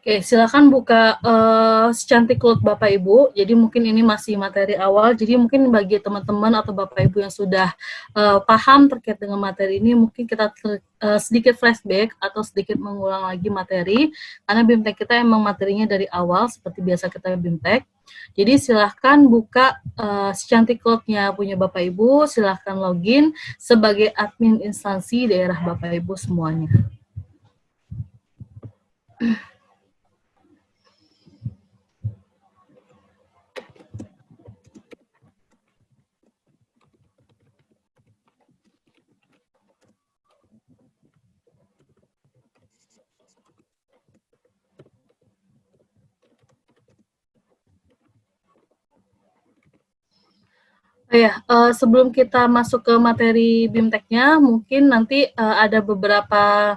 Oke, silakan buka secantik Cloud Bapak Ibu. Jadi mungkin ini masih materi awal. Jadi mungkin bagi teman-teman atau Bapak Ibu yang sudah paham terkait dengan materi ini, mungkin kita sedikit flashback atau sedikit mengulang lagi materi. Karena BIMTEK kita emang materinya dari awal seperti biasa kita BIMTEK. Jadi silahkan buka secantik Cloud-nya punya Bapak Ibu. Silahkan login sebagai admin instansi daerah Bapak Ibu semuanya. Ya, sebelum kita masuk ke materi BIMTEK-nya, mungkin nanti ada beberapa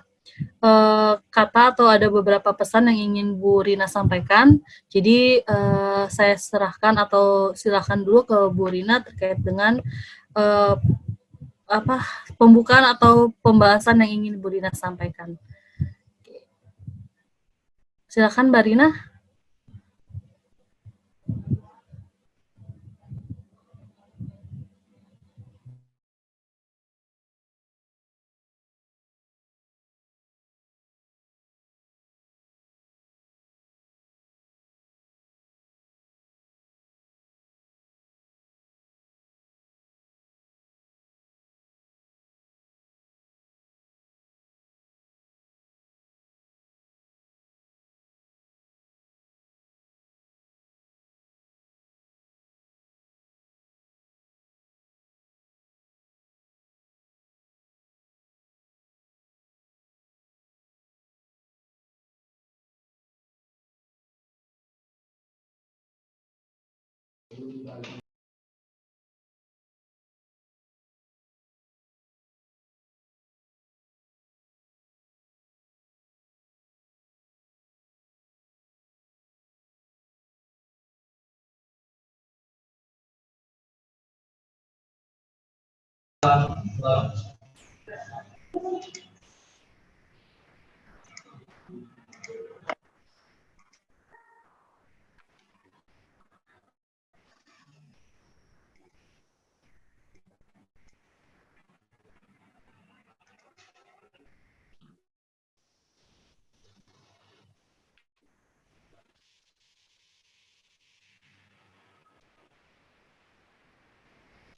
kata atau ada beberapa pesan yang ingin Bu Rina sampaikan. Jadi saya serahkan atau silakan dulu ke Bu Rina terkait dengan pembukaan atau pembahasan yang ingin Bu Rina sampaikan. Silakan Mbak Rina.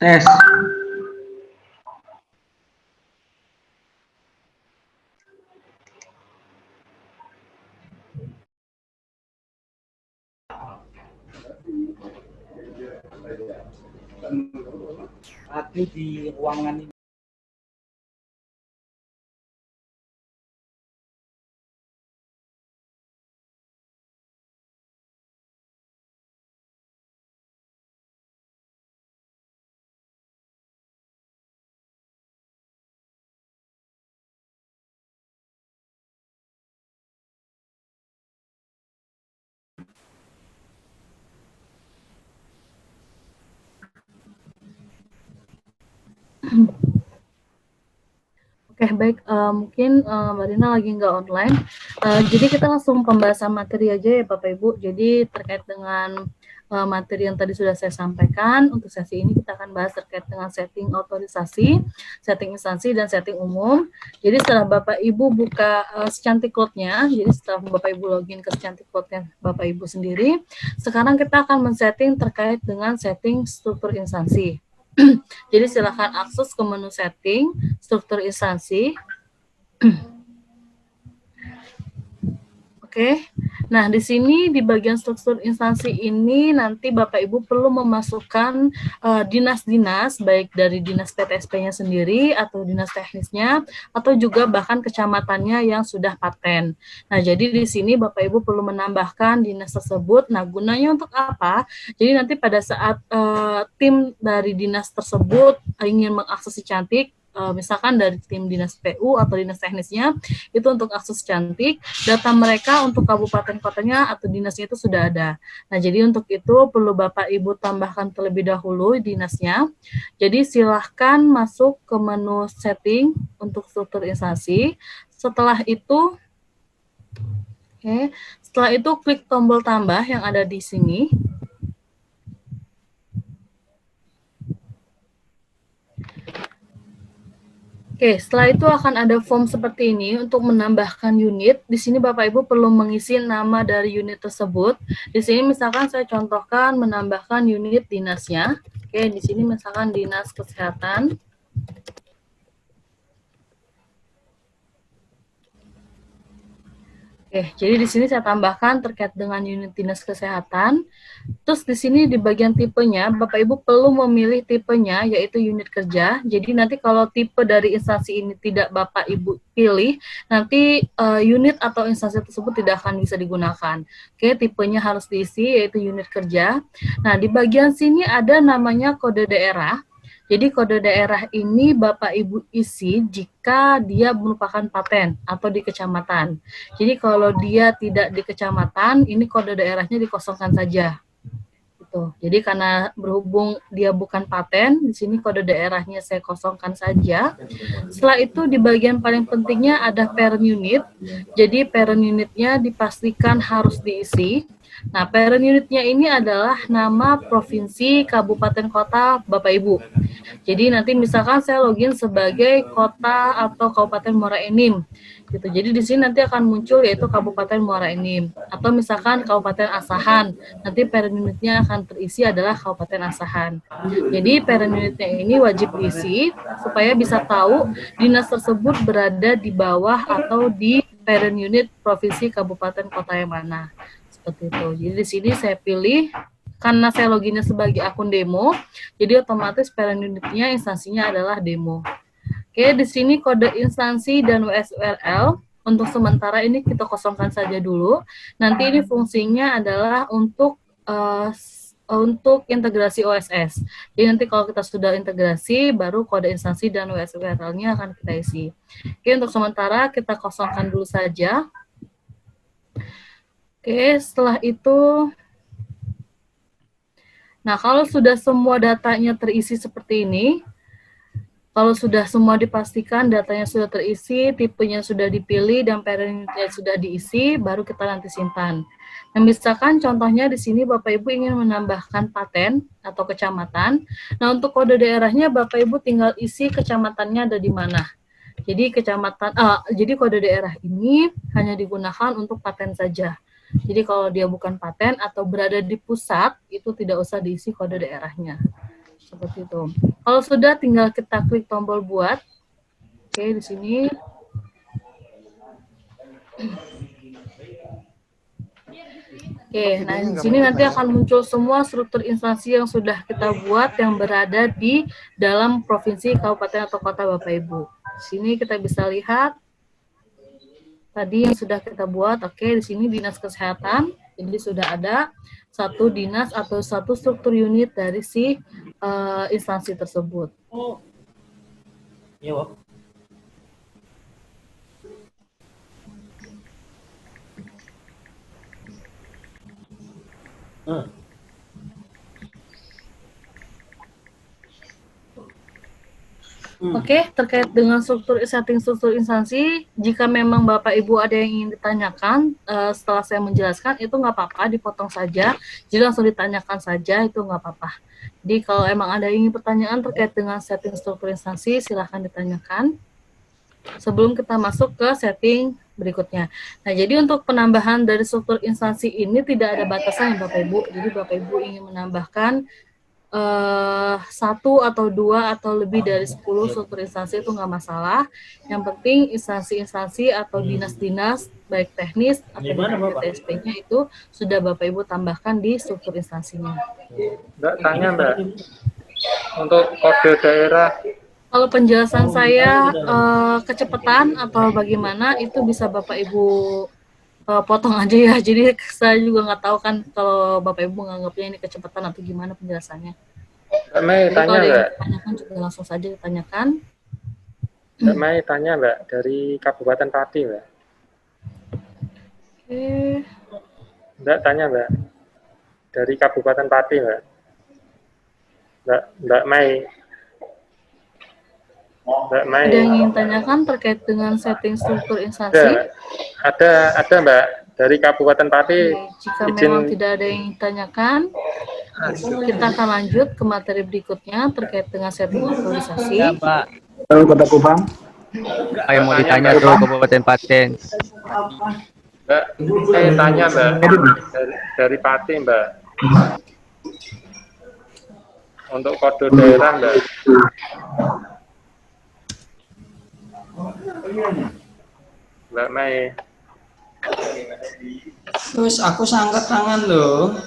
Tes. Aku di ruangan ini. Oke, baik. Mungkin Mbak Rina lagi nggak online. Jadi kita langsung pembahasan materi aja ya Bapak Ibu. Jadi terkait dengan materi yang tadi sudah saya sampaikan, untuk sesi ini kita akan bahas terkait dengan setting otorisasi, setting instansi, dan setting umum. Jadi setelah Bapak Ibu buka secantik Cloud-nya, jadi setelah Bapak Ibu login ke secantik Cloud-nya Bapak Ibu sendiri, sekarang kita akan men-setting terkait dengan setting struktur instansi. Jadi silakan akses ke menu setting, struktur instansi. Oke. Nah, di sini di bagian struktur instansi ini nanti Bapak Ibu perlu memasukkan dinas-dinas, baik dari dinas PTSP-nya sendiri atau dinas teknisnya, atau juga bahkan kecamatannya yang sudah paten. Nah, jadi di sini Bapak Ibu perlu menambahkan dinas tersebut. Nah, gunanya untuk apa? Jadi nanti pada saat tim dari dinas tersebut ingin mengakses si cantik, misalkan dari tim dinas PU atau dinas teknisnya, itu untuk akses cantik, data mereka untuk kabupaten kotanya atau dinasnya itu sudah ada. Nah, jadi untuk itu perlu Bapak Ibu tambahkan terlebih dahulu dinasnya. Jadi silahkan masuk ke menu setting untuk struktur instansi. Setelah itu Oke, setelah itu klik tombol tambah yang ada di sini. Oke, setelah itu akan ada form seperti ini untuk menambahkan unit. Di sini Bapak Ibu perlu mengisi nama dari unit tersebut. Di sini misalkan saya contohkan menambahkan unit dinasnya. Oke, di sini misalkan dinas kesehatan. Oke, jadi di sini saya tambahkan terkait dengan unit dinas kesehatan. Terus di sini di bagian tipenya, Bapak Ibu perlu memilih tipenya, yaitu unit kerja. Jadi nanti kalau tipe dari instansi ini tidak Bapak Ibu pilih, nanti unit atau instansi tersebut tidak akan bisa digunakan. Oke, tipenya harus diisi, yaitu unit kerja. Nah, di bagian sini ada namanya kode daerah. Jadi kode daerah ini Bapak Ibu isi jika dia merupakan paten atau di kecamatan. Jadi kalau dia tidak di kecamatan, ini kode daerahnya dikosongkan saja. Gitu. Jadi karena berhubung dia bukan paten, di sini kode daerahnya saya kosongkan saja. Setelah itu di bagian paling pentingnya ada parent unit. Jadi parent unitnya dipastikan harus diisi. Nah, parent unitnya ini adalah nama provinsi, kabupaten, kota Bapak Ibu. Jadi nanti misalkan saya login sebagai kota atau kabupaten Muara Enim. Gitu. Jadi di sini nanti akan muncul yaitu Kabupaten Muara Enim atau misalkan Kabupaten Asahan. Nanti parent unitnya akan terisi adalah Kabupaten Asahan. Jadi parent unitnya ini wajib diisi supaya bisa tahu dinas tersebut berada di bawah atau di parent unit provinsi, kabupaten, kota yang mana. Seperti itu. Jadi di sini saya pilih karena saya loginnya sebagai akun demo, jadi otomatis parent unitnya instansinya adalah demo. Oke, di sini kode instansi dan WSURL. Untuk sementara ini kita kosongkan saja dulu. Nanti ini fungsinya adalah untuk integrasi OSS. Jadi nanti kalau kita sudah integrasi, baru kode instansi dan WSURL-nya akan kita isi. Oke, untuk sementara kita kosongkan dulu saja. Oke, setelah itu, nah kalau sudah semua datanya terisi seperti ini, kalau sudah semua dipastikan datanya sudah terisi, tipenya sudah dipilih, dan parentnya sudah diisi, baru kita nanti simpan. Nah, misalkan contohnya di sini Bapak Ibu ingin menambahkan paten atau kecamatan. Nah, untuk kode daerahnya Bapak Ibu tinggal isi kecamatannya ada di mana. Jadi kode daerah ini hanya digunakan untuk paten saja. Jadi kalau dia bukan paten atau berada di pusat, itu tidak usah diisi kode daerahnya. Seperti itu. Kalau sudah, tinggal kita klik tombol buat. Oke, di sini. Oke, nah di sini nanti akan muncul semua struktur instansi yang sudah kita buat yang berada di dalam provinsi, kabupaten, atau kota Bapak Ibu. Di sini kita bisa lihat tadi yang sudah kita buat. Oke, di sini dinas kesehatan. Jadi sudah ada satu dinas atau satu struktur unit dari si instansi tersebut. Oh, iya, Wak. Oke, terkait dengan setting struktur instansi, jika memang Bapak Ibu ada yang ingin ditanyakan, setelah saya menjelaskan, itu nggak apa-apa, dipotong saja. Jadi langsung ditanyakan saja, itu nggak apa-apa. Jadi kalau emang ada yang ingin pertanyaan terkait dengan setting struktur instansi, silahkan ditanyakan. Sebelum kita masuk ke setting berikutnya. Nah, jadi untuk penambahan dari struktur instansi ini tidak ada batasan ya Bapak Ibu. Jadi Bapak Ibu ingin menambahkan satu atau dua atau lebih dari 10 struktur instansi itu nggak masalah. Yang penting instansi-instansi atau dinas-dinas baik teknis atau PTSP-nya itu sudah Bapak Ibu tambahkan di struktur instansinya. Mbak tanya Mbak, untuk kode daerah. Kalau penjelasan saya kecepatan atau bagaimana itu bisa Bapak Ibu potong aja ya. Jadi saya juga nggak tahu kan kalau Bapak Ibu nganggapnya ini kecepatan atau gimana penjelasannya. Mbak Mei Jadi tanya kalau Mbak. Ditanyakan juga langsung saja ditanyakan. Mbak Mei tanya Mbak dari Kabupaten Pati Mbak. Oke. Mbak tanya Mbak dari Kabupaten Pati Mbak. Mbak Mei. Mbak Mei. Ada yang ingin tanyakan terkait dengan setting struktur instansi? Ada Mbak. Dari Kabupaten Pati, Jika izin memang tidak ada yang ditanyakan, kita akan lanjut ke materi berikutnya terkait dengan setting aktualisasi. Ya, Mbak. Halo, Kota Kupang. Apa yang mau Tanya, ditanya Mbak. tuh Kabupaten Paten? Mbak, saya tanya Mbak, dari Pati Mbak, untuk kode daerah Mbak. Mbak Mei. Terus aku angkat tangan loh.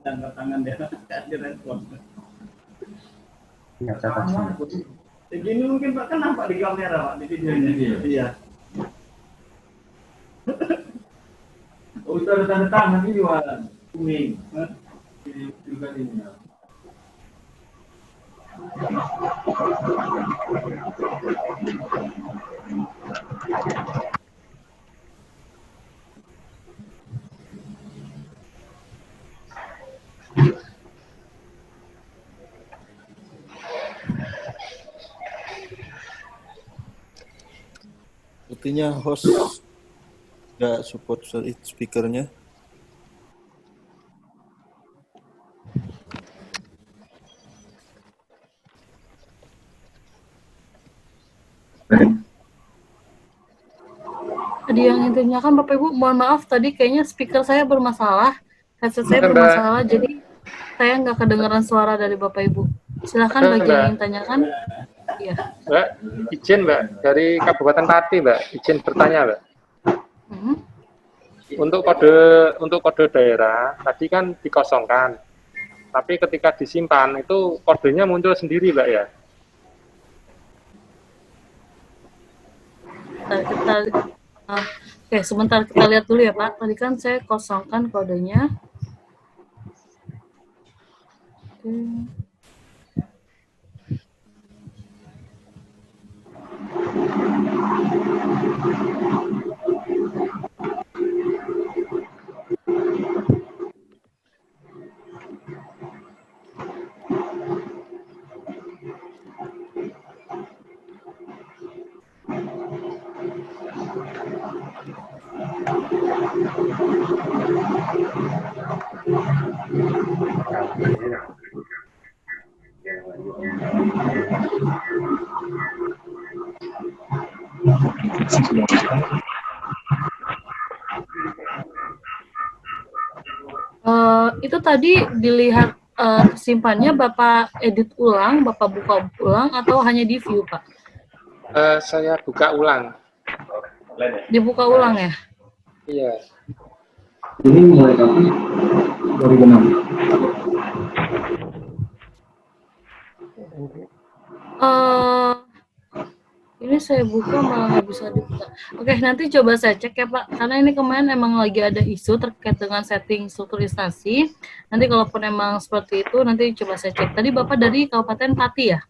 Angkat tangan dia, direspon. Begini mungkin Pak, kan nampak di kamera Pak, di videonya. Iya. Oh, itu ada tanda tangan ini Pak, kuning. Juga ini ya. Sepertinya host nggak support speakernya. Tadi yang ditanyakan Bapak Ibu, mohon maaf tadi kayaknya speaker saya bermasalah, headset saya bermasalah, jadi saya nggak kedengaran suara dari Bapak Ibu. Silakan bagi yang ingin tanyakan. Iya. Mbak, izin Mbak, dari Kabupaten Pati Mbak, izin bertanya Mbak. Untuk kode daerah, tadi kan dikosongkan, tapi ketika disimpan itu kodenya muncul sendiri Mbak ya? Oke, sebentar kita lihat dulu ya Pak. Tadi kan saya kosongkan kodenya. Oke. Itu tadi dilihat simpannya Bapak edit ulang, Bapak buka ulang, atau hanya di view Pak? Saya buka ulang. Dibuka ulang ya? Iya. Ini mulai kapan? 2006. Ini saya buka malah nggak bisa dibuka. Oke, nanti coba saya cek ya Pak, karena ini kemarin emang lagi ada isu terkait dengan setting struktur instansi. Nanti kalaupun emang seperti itu, nanti coba saya cek. Tadi Bapak dari Kabupaten Pati ya?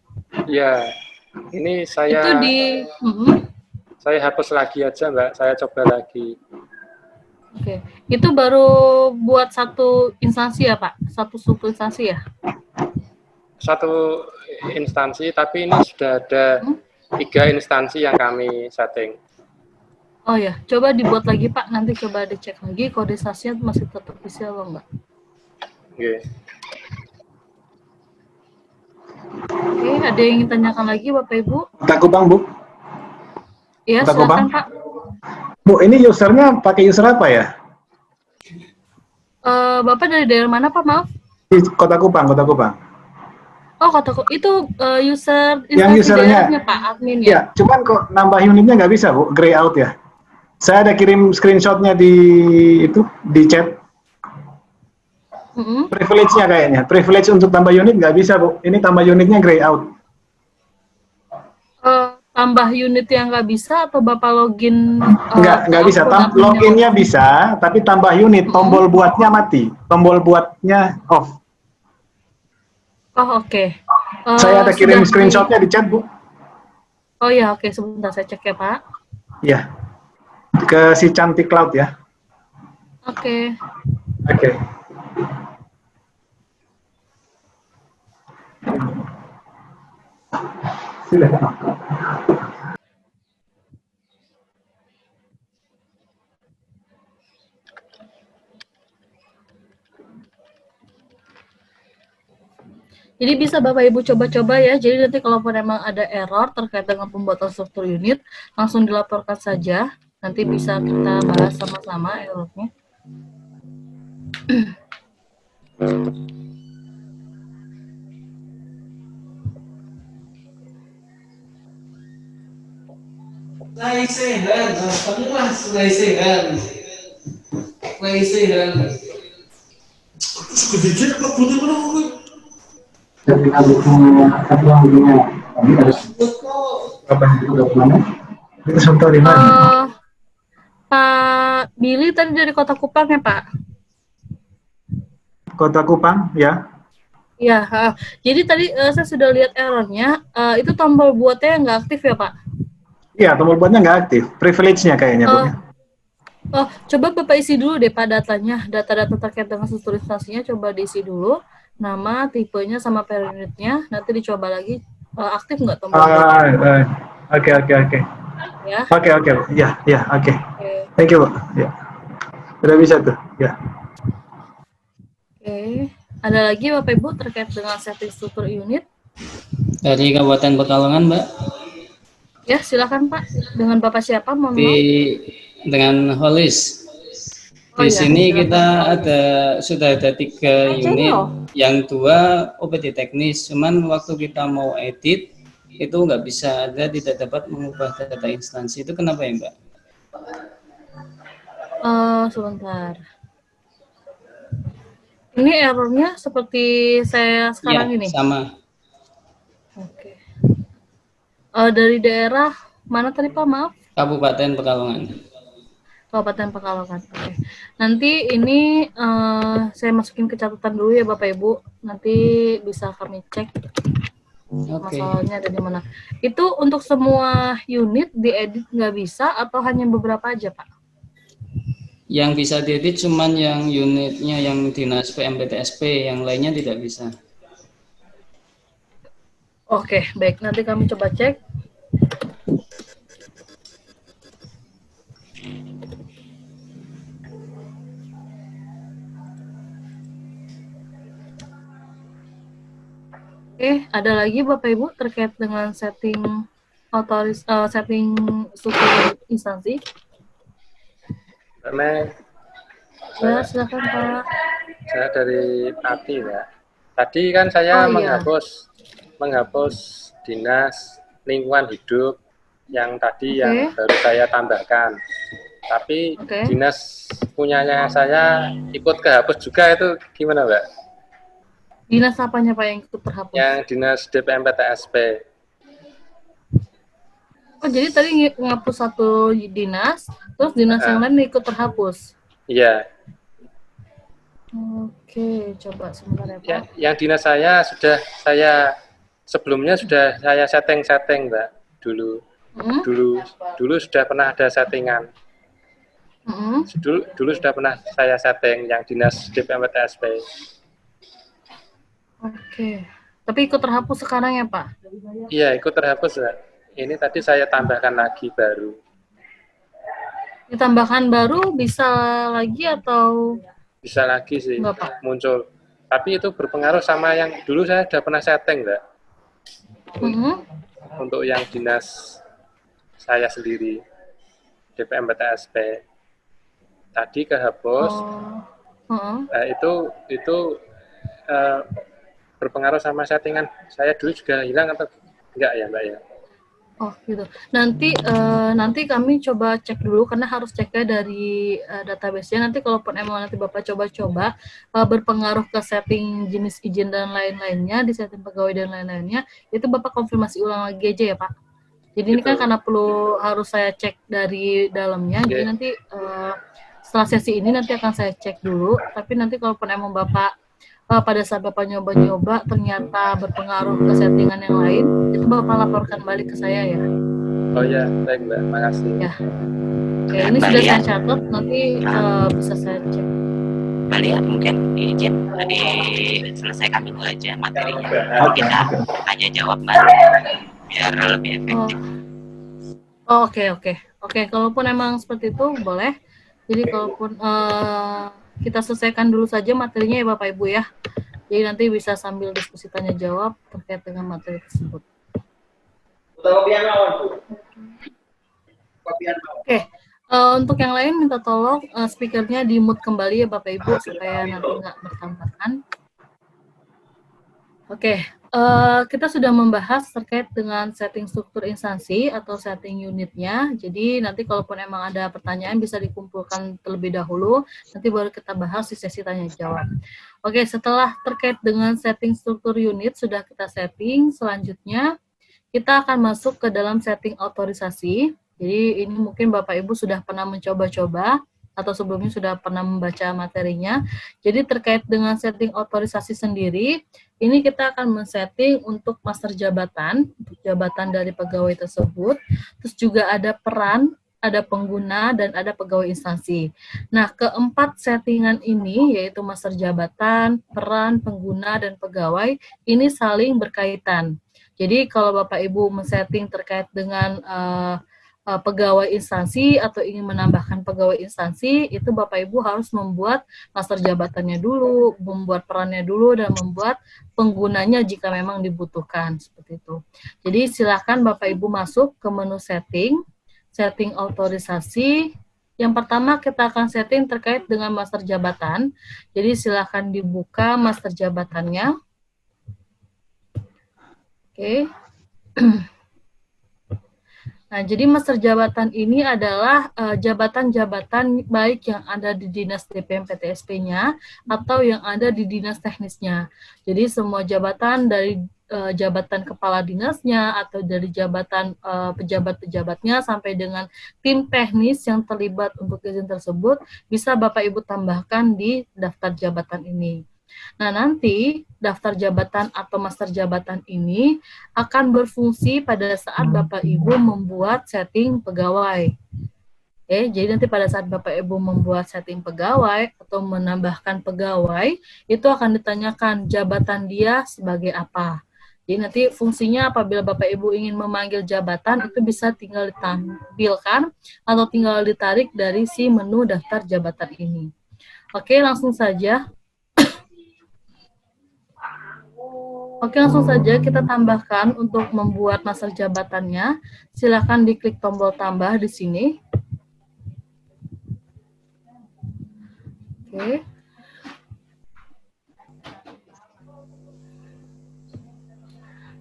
Iya. Ini saya. Itu di. Saya hapus lagi aja Mbak, saya coba lagi. Oke, itu baru buat satu instansi ya Pak? Satu struktur instansi ya? Satu instansi, tapi ini sudah ada 3 instansi yang kami setting. Oh ya, coba dibuat lagi Pak, nanti coba dicek lagi koordinasinya masih tetap bisa atau enggak. Oke. Oke, ada yang ingin tanyakan lagi Bapak Ibu? Kota Kupang, Bu. Iya, Kota silakan Kupang. Pak. Bu, ini usernya pakai user apa ya? Bapak dari daerah mana Pak, maaf? Di Kota Kupang, Kota Kupang. Oh, itu user Yang instansi usernya, daerahnya Pak, admin ya? Ya, cuman kok nambah unitnya nggak bisa, Bu, gray out ya. Saya ada kirim screenshotnya di chat. Privilege-nya kayaknya, privilege untuk tambah unit nggak bisa, Bu. Ini tambah unitnya gray out. Tambah unit yang nggak bisa atau Bapak login? Nggak bisa, loginnya bisa, tapi tambah unit, tombol buatnya mati, tombol buatnya off. Oh, oke. Saya ada kirim screenshotnya di chat, Bu. Oh ya, oke, sebentar saya cek ya Pak. Ya, ke si Cantik Cloud ya. Oke. Oke. Sudah. Jadi bisa Bapak Ibu coba-coba ya. Jadi nanti kalau emang ada error terkait dengan pembuatan struktur unit, langsung dilaporkan saja. Nanti bisa kita bahas sama-sama errornya. Lesehan, penuh lesehan. Lesehan. Sedikit kok bener-bener. Jadi satu lagunya. Tadi ada kapan itu udah mana? Itu contoh di mana? Pak Billy tadi dari Kota Kupang ya Pak? Kota Kupang, ya. Iya. Jadi tadi saya sudah lihat errornya. Itu tombol buatnya nggak aktif ya Pak? Iya, tombol buatnya nggak aktif. Privilege-nya kayaknya, Bu. Coba Bapak isi dulu deh Pak datanya. Data-data terkait dengan struktur instansinya coba diisi dulu. Nama, tipenya, sama periodnya. Nanti dicoba lagi. Aktif nggak tombol buatnya? Oke. Ya. Oke. Ya, oke. Thank you, Bu. Ya. Sudah bisa tuh, ya. Oke. Ada lagi Bapak Ibu terkait dengan setting struktur unit? Dari Kabupaten Pekalongan, Mbak. Ya, silakan Pak. Dengan Bapak siapa? Dengan Holis. Oh, Di iya, sini silakan. kita sudah ada 3 unit, yang 2 OPD teknis. Cuman waktu kita mau edit itu nggak bisa, tidak dapat mengubah data instansi. Itu kenapa ya, Mbak? Sebentar. Ini errornya seperti saya sekarang Ya, ini. sama. Oke. Dari daerah mana tadi Pak? Maaf. Kabupaten Pekalongan. Kabupaten Pekalongan. Oke. Nanti ini saya masukin ke catatan dulu ya Bapak Ibu. Nanti bisa kami cek masalahnya ada di mana. Itu untuk semua unit diedit nggak bisa atau hanya beberapa aja Pak? Yang bisa diedit cuman yang unitnya yang dinas PMPTSP, yang lainnya tidak bisa. Oke, baik. Nanti kami coba cek. Oke, ada lagi Bapak Ibu terkait dengan setting setting struktur instansi? Ya, silakan Pak. Saya dari Pati, Pak. Tadi kan saya menghapus dinas lingkungan hidup yang tadi yang baru saya tambahkan. Tapi dinas punyanya saya ikut kehapus juga, itu gimana, Mbak? Dinas apanya Pak yang ikut terhapus? Yang dinas DPMPTSP. Oh, jadi tadi ngapus satu dinas, terus dinas yang lain ikut terhapus? Iya. Oke, coba sebentar ya Pak. Ya, yang dinas saya sebelumnya sudah saya setting, Mbak. Dulu sudah pernah ada settingan. Dulu sudah pernah saya setting yang dinas DPMPTSP. Oke, tapi ikut terhapus sekarang ya Pak? Iya, ikut terhapus, Mbak. Ini tadi saya tambahkan lagi baru. Ditambahkan baru bisa lagi atau? Bisa lagi sih, muncul. Tapi itu berpengaruh sama yang dulu saya sudah pernah setting, Mbak. Untuk yang dinas saya sendiri, DPMPTSP. Tadi kehapus. Itu berpengaruh sama settingan saya dulu juga hilang atau enggak ya, Mbak ya? Oh gitu. Nanti kami coba cek dulu karena harus ceknya dari database-nya. Nanti kalaupun emang nanti Bapak coba-coba berpengaruh ke setting jenis izin dan lain-lainnya, di setting pegawai dan lain-lainnya, itu Bapak konfirmasi ulang lagi aja ya Pak. Jadi ini kan karena harus saya cek dari dalamnya. Jadi nanti setelah sesi ini nanti akan saya cek dulu. Tapi nanti kalaupun emang Bapak pada saat Bapak nyoba-nyoba ternyata berpengaruh ke settingan yang lain, itu Bapak laporkan balik ke saya ya. Oh ya, baik Mbak, makasih. Ya. Oke, ini sudah saya catat, nanti bisa saya cek. Mbak Lia, mungkin izin diselesaikan dulu aja materinya. Kita tanya jawab bareng biar lebih efektif. Oke, kalaupun emang seperti itu boleh. Jadi kalaupun kita selesaikan dulu saja materinya ya Bapak Ibu ya. Jadi nanti bisa sambil diskusi tanya jawab terkait dengan materi tersebut. Oke, untuk yang lain minta tolong speakernya di mute kembali ya Bapak Ibu supaya nanti nggak bertabrakan. Oke, kita sudah membahas terkait dengan setting struktur instansi atau setting unitnya. Jadi nanti kalaupun emang ada pertanyaan bisa dikumpulkan terlebih dahulu, nanti baru kita bahas di sesi tanya jawab. Oke, setelah terkait dengan setting struktur unit sudah kita setting, selanjutnya kita akan masuk ke dalam setting otorisasi. Jadi ini mungkin Bapak Ibu sudah pernah mencoba-coba atau sebelumnya sudah pernah membaca materinya. Jadi terkait dengan setting otorisasi sendiri, ini kita akan men-setting untuk master jabatan, untuk jabatan dari pegawai tersebut. Terus juga ada peran, ada pengguna, dan ada pegawai instansi. Nah, keempat settingan ini, yaitu master jabatan, peran, pengguna, dan pegawai, ini saling berkaitan. Jadi kalau Bapak Ibu men-setting terkait dengan pegawai instansi atau ingin menambahkan pegawai instansi, itu Bapak Ibu harus membuat master jabatannya dulu, membuat perannya dulu, dan membuat penggunanya jika memang dibutuhkan, seperti itu. Jadi silakan Bapak Ibu masuk ke menu setting, setting otorisasi. Yang pertama kita akan setting terkait dengan master jabatan. Jadi silakan dibuka master jabatannya. Oke. Nah, jadi master jabatan ini adalah jabatan-jabatan baik yang ada di Dinas DPM PTSP-nya atau yang ada di Dinas Teknisnya. Jadi semua jabatan dari jabatan kepala dinasnya atau dari jabatan pejabat-pejabatnya sampai dengan tim teknis yang terlibat untuk izin tersebut bisa Bapak Ibu tambahkan di daftar jabatan ini. Nah, nanti daftar jabatan atau master jabatan ini akan berfungsi pada saat Bapak Ibu membuat setting pegawai. Jadi nanti pada saat Bapak Ibu membuat setting pegawai atau menambahkan pegawai, itu akan ditanyakan jabatan dia sebagai apa. Jadi nanti fungsinya apabila Bapak Ibu ingin memanggil jabatan, itu bisa tinggal ditampilkan atau tinggal ditarik dari si menu daftar jabatan ini. Oke, langsung saja. Oke, langsung saja kita tambahkan untuk membuat master jabatannya. Silakan diklik tombol tambah di sini. Oke.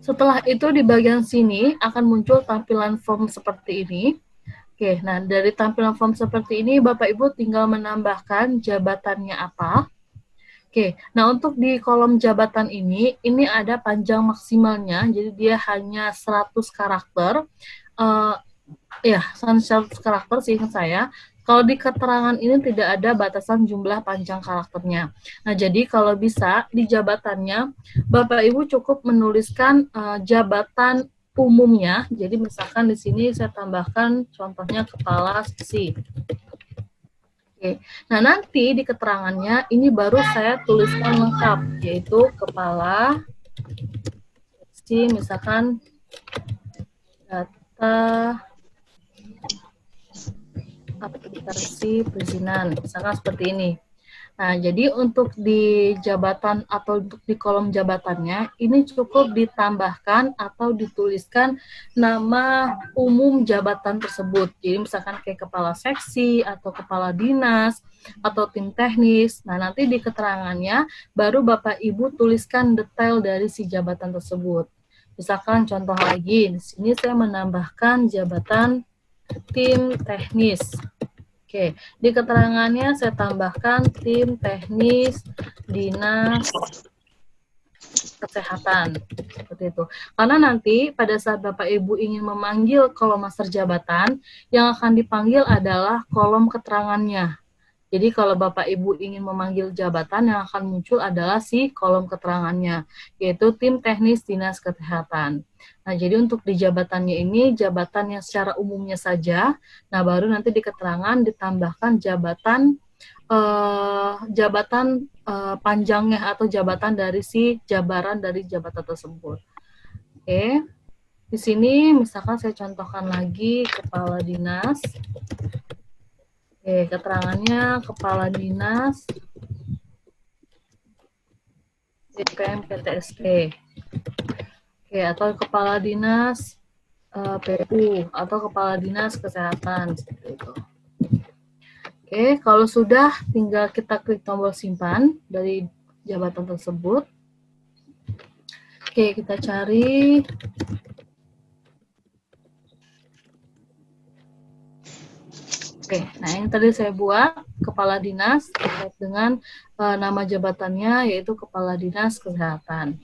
Setelah itu di bagian sini akan muncul tampilan form seperti ini. Oke, nah dari tampilan form seperti ini Bapak Ibu tinggal menambahkan jabatannya apa. Oke, nah untuk di kolom jabatan ini ada panjang maksimalnya, jadi dia hanya 100 karakter. 100 karakter seingat saya. Kalau di keterangan ini tidak ada batasan jumlah panjang karakternya. Nah, jadi kalau bisa di jabatannya, Bapak Ibu cukup menuliskan jabatan umumnya. Jadi misalkan di sini saya tambahkan contohnya kepala seksi. Oke. Nah, nanti di keterangannya ini baru saya tuliskan lengkap, yaitu kepala seksi, misalkan data aplikasi perizinan, misalkan seperti ini. Nah, jadi untuk di jabatan atau untuk di kolom jabatannya, ini cukup ditambahkan atau dituliskan nama umum jabatan tersebut. Jadi misalkan kayak kepala seksi atau kepala dinas atau tim teknis. Nah, nanti di keterangannya baru Bapak Ibu tuliskan detail dari si jabatan tersebut. Misalkan contoh lagi, di sini saya menambahkan jabatan tim teknis. Oke, di keterangannya saya tambahkan tim teknis dinas kesehatan, seperti itu. Karena nanti pada saat Bapak Ibu ingin memanggil kolom master jabatan, yang akan dipanggil adalah kolom keterangannya. Jadi kalau Bapak Ibu ingin memanggil jabatan, yang akan muncul adalah si kolom keterangannya, yaitu tim teknis dinas kesehatan. Nah, jadi untuk di jabatannya ini, jabatan yang secara umumnya saja, nah baru nanti di keterangan ditambahkan jabatan panjangnya atau jabatan dari si jabaran dari jabatan tersebut. Oke, di sini misalkan saya contohkan lagi kepala dinas. Oke, keterangannya kepala dinas. PMPTSP. Oke, atau kepala dinas PU atau kepala dinas kesehatan seperti itu. Oke, kalau sudah tinggal kita klik tombol simpan dari jabatan tersebut. Oke, kita cari. Oke, nah yang tadi saya buat kepala dinas terkait dengan nama jabatannya yaitu kepala dinas kesehatan.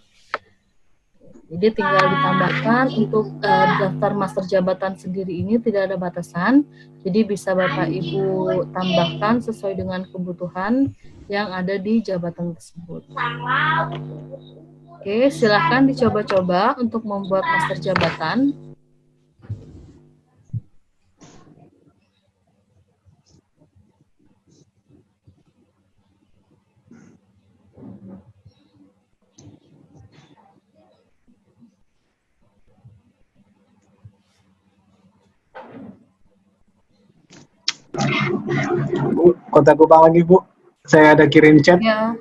Jadi tinggal ditambahkan untuk daftar master jabatan sendiri ini tidak ada batasan. Jadi bisa Bapak Ibu tambahkan sesuai dengan kebutuhan yang ada di jabatan tersebut. Oke, silahkan dicoba-coba untuk membuat master jabatan. Bu, kontak Bapak lagi, Bu. Saya ada kirim chat. Ya.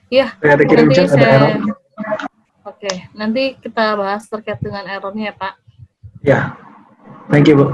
Iya. Saya ada kirim chat, ada error. Oke, nanti kita bahas terkait dengan errornya ya, Pak. Ya. Thank you, Bu.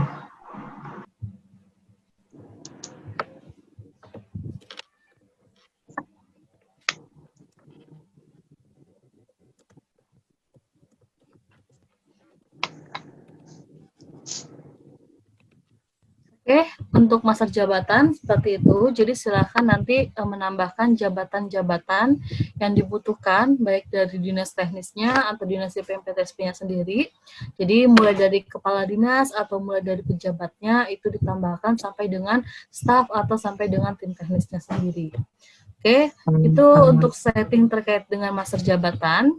Oke, untuk masa jabatan seperti itu, jadi silakan nanti menambahkan jabatan-jabatan yang dibutuhkan, baik dari dinas teknisnya atau dinas PMPTSP-nya sendiri. Jadi mulai dari kepala dinas atau mulai dari pejabatnya itu ditambahkan sampai dengan staf atau sampai dengan tim teknisnya sendiri. Oke, itu untuk setting terkait dengan master jabatan.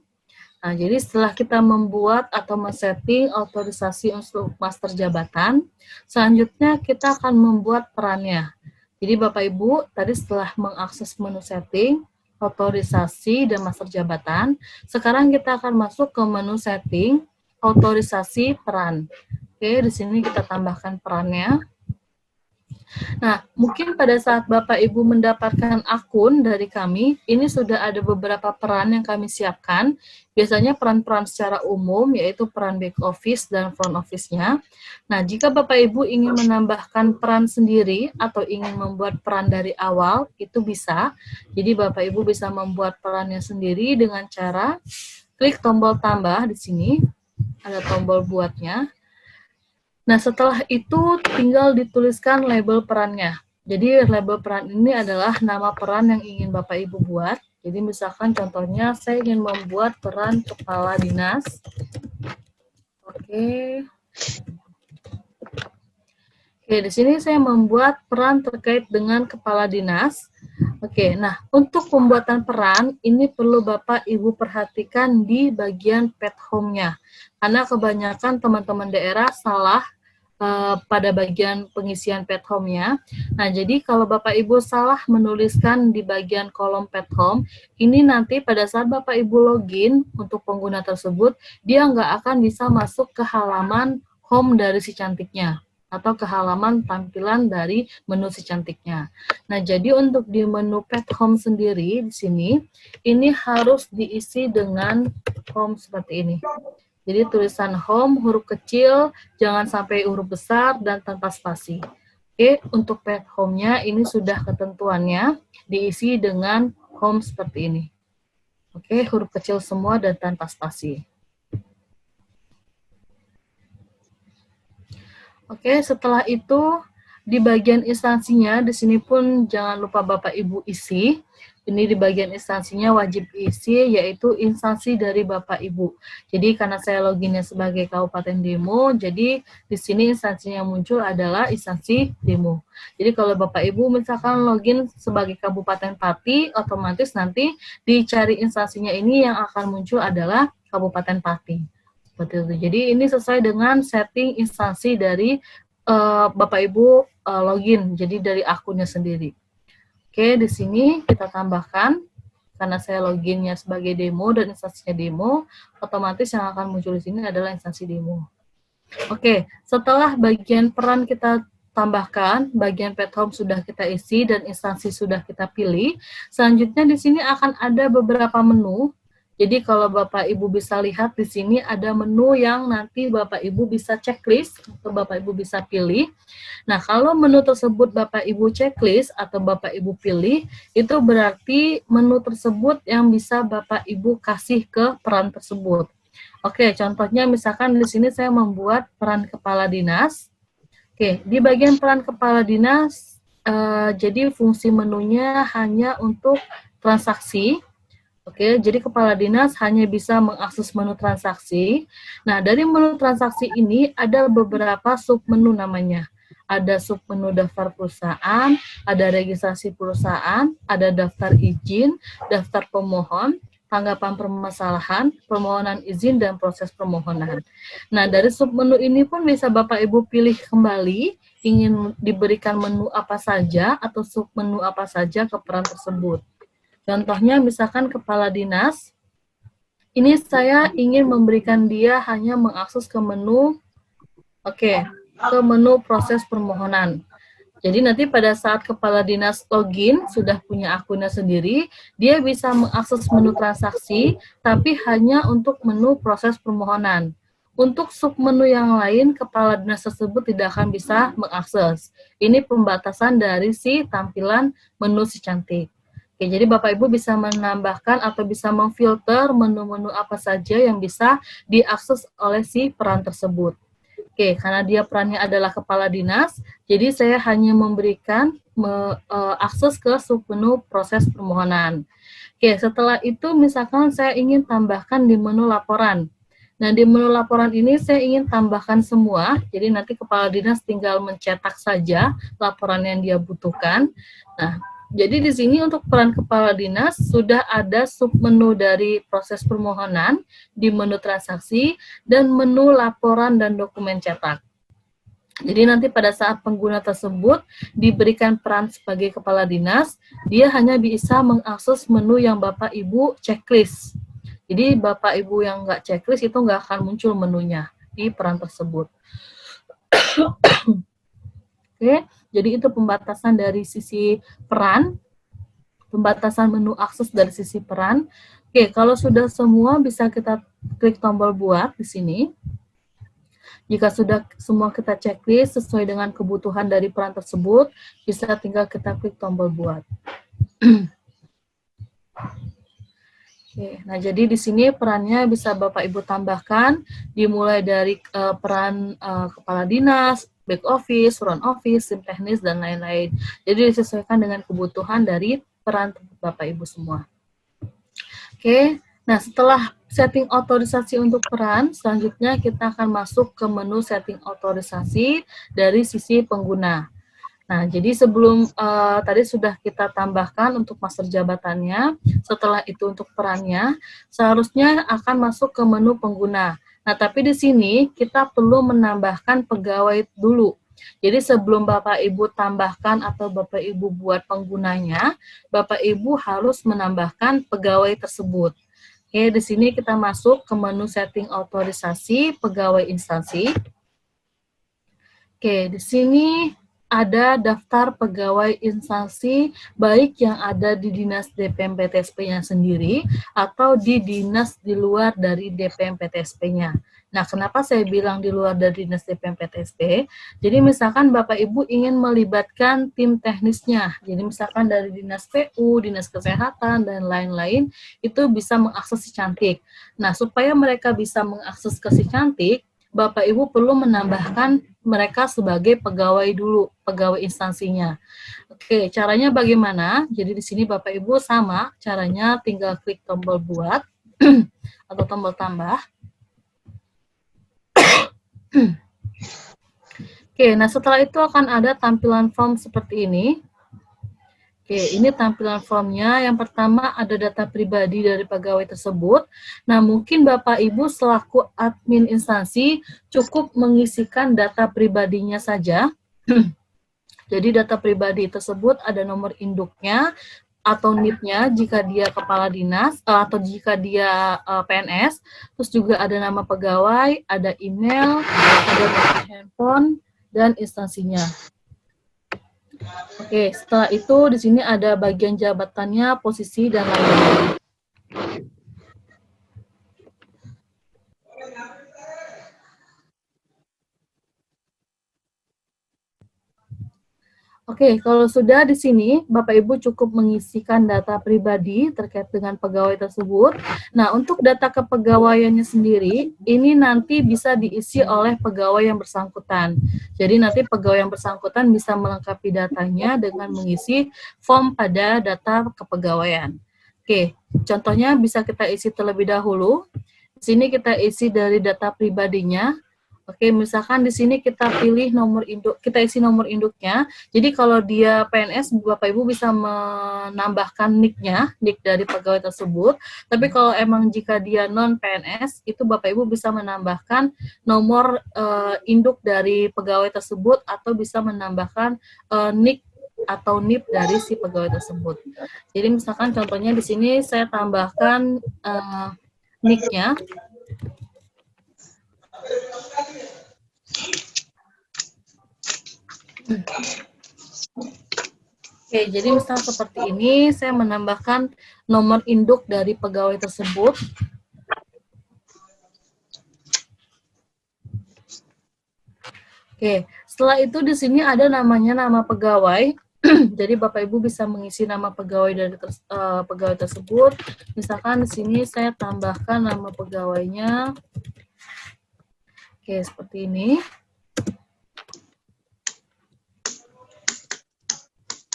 Nah, jadi setelah kita membuat atau men-setting otorisasi untuk master jabatan, selanjutnya kita akan membuat perannya. Jadi Bapak Ibu, tadi setelah mengakses menu setting, otorisasi, dan master jabatan, sekarang kita akan masuk ke menu setting, otorisasi peran. Oke, di sini kita tambahkan perannya. Nah, mungkin pada saat Bapak Ibu mendapatkan akun dari kami, ini sudah ada beberapa peran yang kami siapkan. Biasanya peran-peran secara umum, yaitu peran back office dan front office-nya. Nah, jika Bapak Ibu ingin menambahkan peran sendiri atau ingin membuat peran dari awal, itu bisa. Jadi Bapak Ibu bisa membuat perannya sendiri dengan cara klik tombol tambah di sini. Ada tombol buatnya. Nah, setelah itu tinggal dituliskan label perannya. Jadi, label peran ini adalah nama peran yang ingin Bapak Ibu buat. Jadi, misalkan contohnya, saya ingin membuat peran kepala dinas. Oke. Oke, di sini saya membuat peran terkait dengan kepala dinas. Oke, nah, untuk pembuatan peran, ini perlu Bapak Ibu perhatikan di bagian pet home-nya. Karena kebanyakan teman-teman daerah salah pada bagian pengisian pet home-nya. Nah, jadi kalau Bapak Ibu salah menuliskan di bagian kolom pet home, ini nanti pada saat Bapak Ibu login untuk pengguna tersebut, dia nggak akan bisa masuk ke halaman home dari si cantiknya, atau ke halaman tampilan dari menu si cantiknya. Nah, jadi untuk di menu pet home sendiri, di sini, ini harus diisi dengan home seperti ini. Jadi tulisan home, huruf kecil, jangan sampai huruf besar, dan tanpa spasi. Oke, untuk pet home-nya ini sudah ketentuannya, diisi dengan home seperti ini. Oke, huruf kecil semua dan tanpa spasi. Oke, setelah itu, di bagian instansinya, di sini pun jangan lupa Bapak Ibu isi. Ini di bagian instansinya wajib isi, yaitu instansi dari Bapak Ibu. Jadi karena saya loginnya sebagai Kabupaten Demo, jadi di sini instansinya yang muncul adalah instansi Demo. Jadi kalau Bapak Ibu misalkan login sebagai Kabupaten Pati, otomatis nanti dicari instansinya ini yang akan muncul adalah Kabupaten Pati. Seperti itu. Jadi ini sesuai dengan setting instansi dari Bapak Ibu login, jadi dari akunnya sendiri. Oke, di sini kita tambahkan, karena saya loginnya sebagai demo dan instansinya demo, otomatis yang akan muncul di sini adalah instansi demo. Oke, setelah bagian peran kita tambahkan, bagian pet home sudah kita isi dan instansi sudah kita pilih, selanjutnya di sini akan ada beberapa menu. Jadi kalau Bapak Ibu bisa lihat di sini ada menu yang nanti Bapak Ibu bisa checklist atau Bapak Ibu bisa pilih. Nah, kalau menu tersebut Bapak Ibu checklist atau Bapak Ibu pilih, itu berarti menu tersebut yang bisa Bapak Ibu kasih ke peran tersebut. Oke, contohnya misalkan di sini saya membuat peran kepala dinas. Oke, di bagian peran kepala dinas, jadi fungsi menunya hanya untuk transaksi. Oke, jadi kepala dinas hanya bisa mengakses menu transaksi. Nah, dari menu transaksi ini ada beberapa submenu namanya. Ada submenu daftar perusahaan, ada registrasi perusahaan, ada daftar izin, daftar pemohon, tanggapan permasalahan, permohonan izin, dan proses permohonan. Nah, dari submenu ini pun bisa Bapak Ibu pilih kembali, ingin diberikan menu apa saja atau submenu apa saja ke peran tersebut. Contohnya misalkan kepala dinas, ini saya ingin memberikan dia hanya mengakses ke menu, ke menu proses permohonan. Jadi nanti pada saat kepala dinas login, sudah punya akunnya sendiri, dia bisa mengakses menu transaksi, tapi hanya untuk menu proses permohonan. Untuk submenu yang lain, kepala dinas tersebut tidak akan bisa mengakses. Ini pembatasan dari si tampilan menu si cantik. Oke, jadi Bapak Ibu bisa menambahkan atau bisa memfilter menu-menu apa saja yang bisa diakses oleh si peran tersebut. Oke, karena dia perannya adalah kepala dinas, jadi saya hanya memberikan akses ke submenu proses permohonan. Oke, setelah itu misalkan saya ingin tambahkan di menu laporan. Nah, di menu laporan ini saya ingin tambahkan semua, jadi nanti kepala dinas tinggal mencetak saja laporan yang dia butuhkan. Nah, jadi di sini untuk peran kepala dinas sudah ada submenu dari proses permohonan di menu transaksi dan menu laporan dan dokumen cetak. Jadi nanti pada saat pengguna tersebut diberikan peran sebagai kepala dinas, dia hanya bisa mengakses menu yang Bapak Ibu checklist. Jadi Bapak Ibu yang nggak checklist itu nggak akan muncul menunya di peran tersebut. Oke, jadi itu pembatasan dari sisi peran, pembatasan menu akses dari sisi peran. Oke, kalau sudah semua bisa kita klik tombol buat di sini. Jika sudah semua kita checklist sesuai dengan kebutuhan dari peran tersebut, bisa tinggal kita klik tombol buat. Oke, nah jadi di sini perannya bisa Bapak Ibu tambahkan, dimulai dari peran kepala dinas, back office, front office, tim teknis, dan lain-lain. Jadi disesuaikan dengan kebutuhan dari peran Bapak Ibu semua. Oke, nah setelah setting otorisasi untuk peran, selanjutnya kita akan masuk ke menu setting otorisasi dari sisi pengguna. Nah, jadi sebelum tadi sudah kita tambahkan untuk master jabatannya, setelah itu untuk perannya, seharusnya akan masuk ke menu pengguna. Nah, tapi di sini kita perlu menambahkan pegawai dulu. Jadi sebelum Bapak Ibu tambahkan atau Bapak Ibu buat penggunanya, Bapak Ibu harus menambahkan pegawai tersebut. Oke, di sini kita masuk ke menu setting otorisasi pegawai instansi. Oke, di sini ada daftar pegawai instansi baik yang ada di dinas DPM-PTSP-nya sendiri atau di dinas di luar dari DPM-PTSP-nya. Nah, kenapa saya bilang di luar dari dinas DPM-PTSP? Jadi misalkan Bapak Ibu ingin melibatkan tim teknisnya, jadi misalkan dari dinas PU, dinas kesehatan, dan lain-lain, itu bisa mengakses si cantik. Nah, supaya mereka bisa mengakses ke si cantik, Bapak Ibu perlu menambahkan mereka sebagai pegawai dulu, pegawai instansinya. Oke, caranya bagaimana? Jadi di sini Bapak Ibu sama, caranya tinggal klik tombol buat atau tombol tambah. Oke, nah setelah itu akan ada tampilan form seperti ini. Oke, ini tampilan formnya. Yang pertama ada data pribadi dari pegawai tersebut. Nah, mungkin Bapak Ibu selaku admin instansi cukup mengisikan data pribadinya saja. Jadi data pribadi tersebut ada nomor induknya atau NIP-nya jika dia kepala dinas atau jika dia PNS. Terus juga ada nama pegawai, ada email, ada nomor handphone, dan instansinya. Oke, setelah itu di sini ada bagian jabatannya, posisi, dan lain-lain. Oke, kalau sudah di sini, Bapak Ibu cukup mengisikan data pribadi terkait dengan pegawai tersebut. Nah, untuk data kepegawaiannya sendiri, ini nanti bisa diisi oleh pegawai yang bersangkutan. Jadi nanti pegawai yang bersangkutan bisa melengkapi datanya dengan mengisi form pada data kepegawaian. Oke, contohnya bisa kita isi terlebih dahulu. Di sini kita isi dari data pribadinya. Oke, misalkan di sini kita pilih nomor induk, kita isi nomor induknya. Jadi kalau dia PNS, Bapak Ibu bisa menambahkan nick-nya, nick dari pegawai tersebut. Tapi kalau emang jika dia non PNS, itu Bapak Ibu bisa menambahkan nomor induk dari pegawai tersebut atau bisa menambahkan nick atau NIP dari si pegawai tersebut. Jadi misalkan contohnya di sini saya tambahkan nick-nya. Oke, jadi misal seperti ini, saya menambahkan nomor induk dari pegawai tersebut. Oke, setelah itu di sini ada namanya nama pegawai. Jadi Bapak Ibu bisa mengisi nama pegawai dari pegawai tersebut. Misalkan di sini saya tambahkan nama pegawainya. Oke, seperti ini.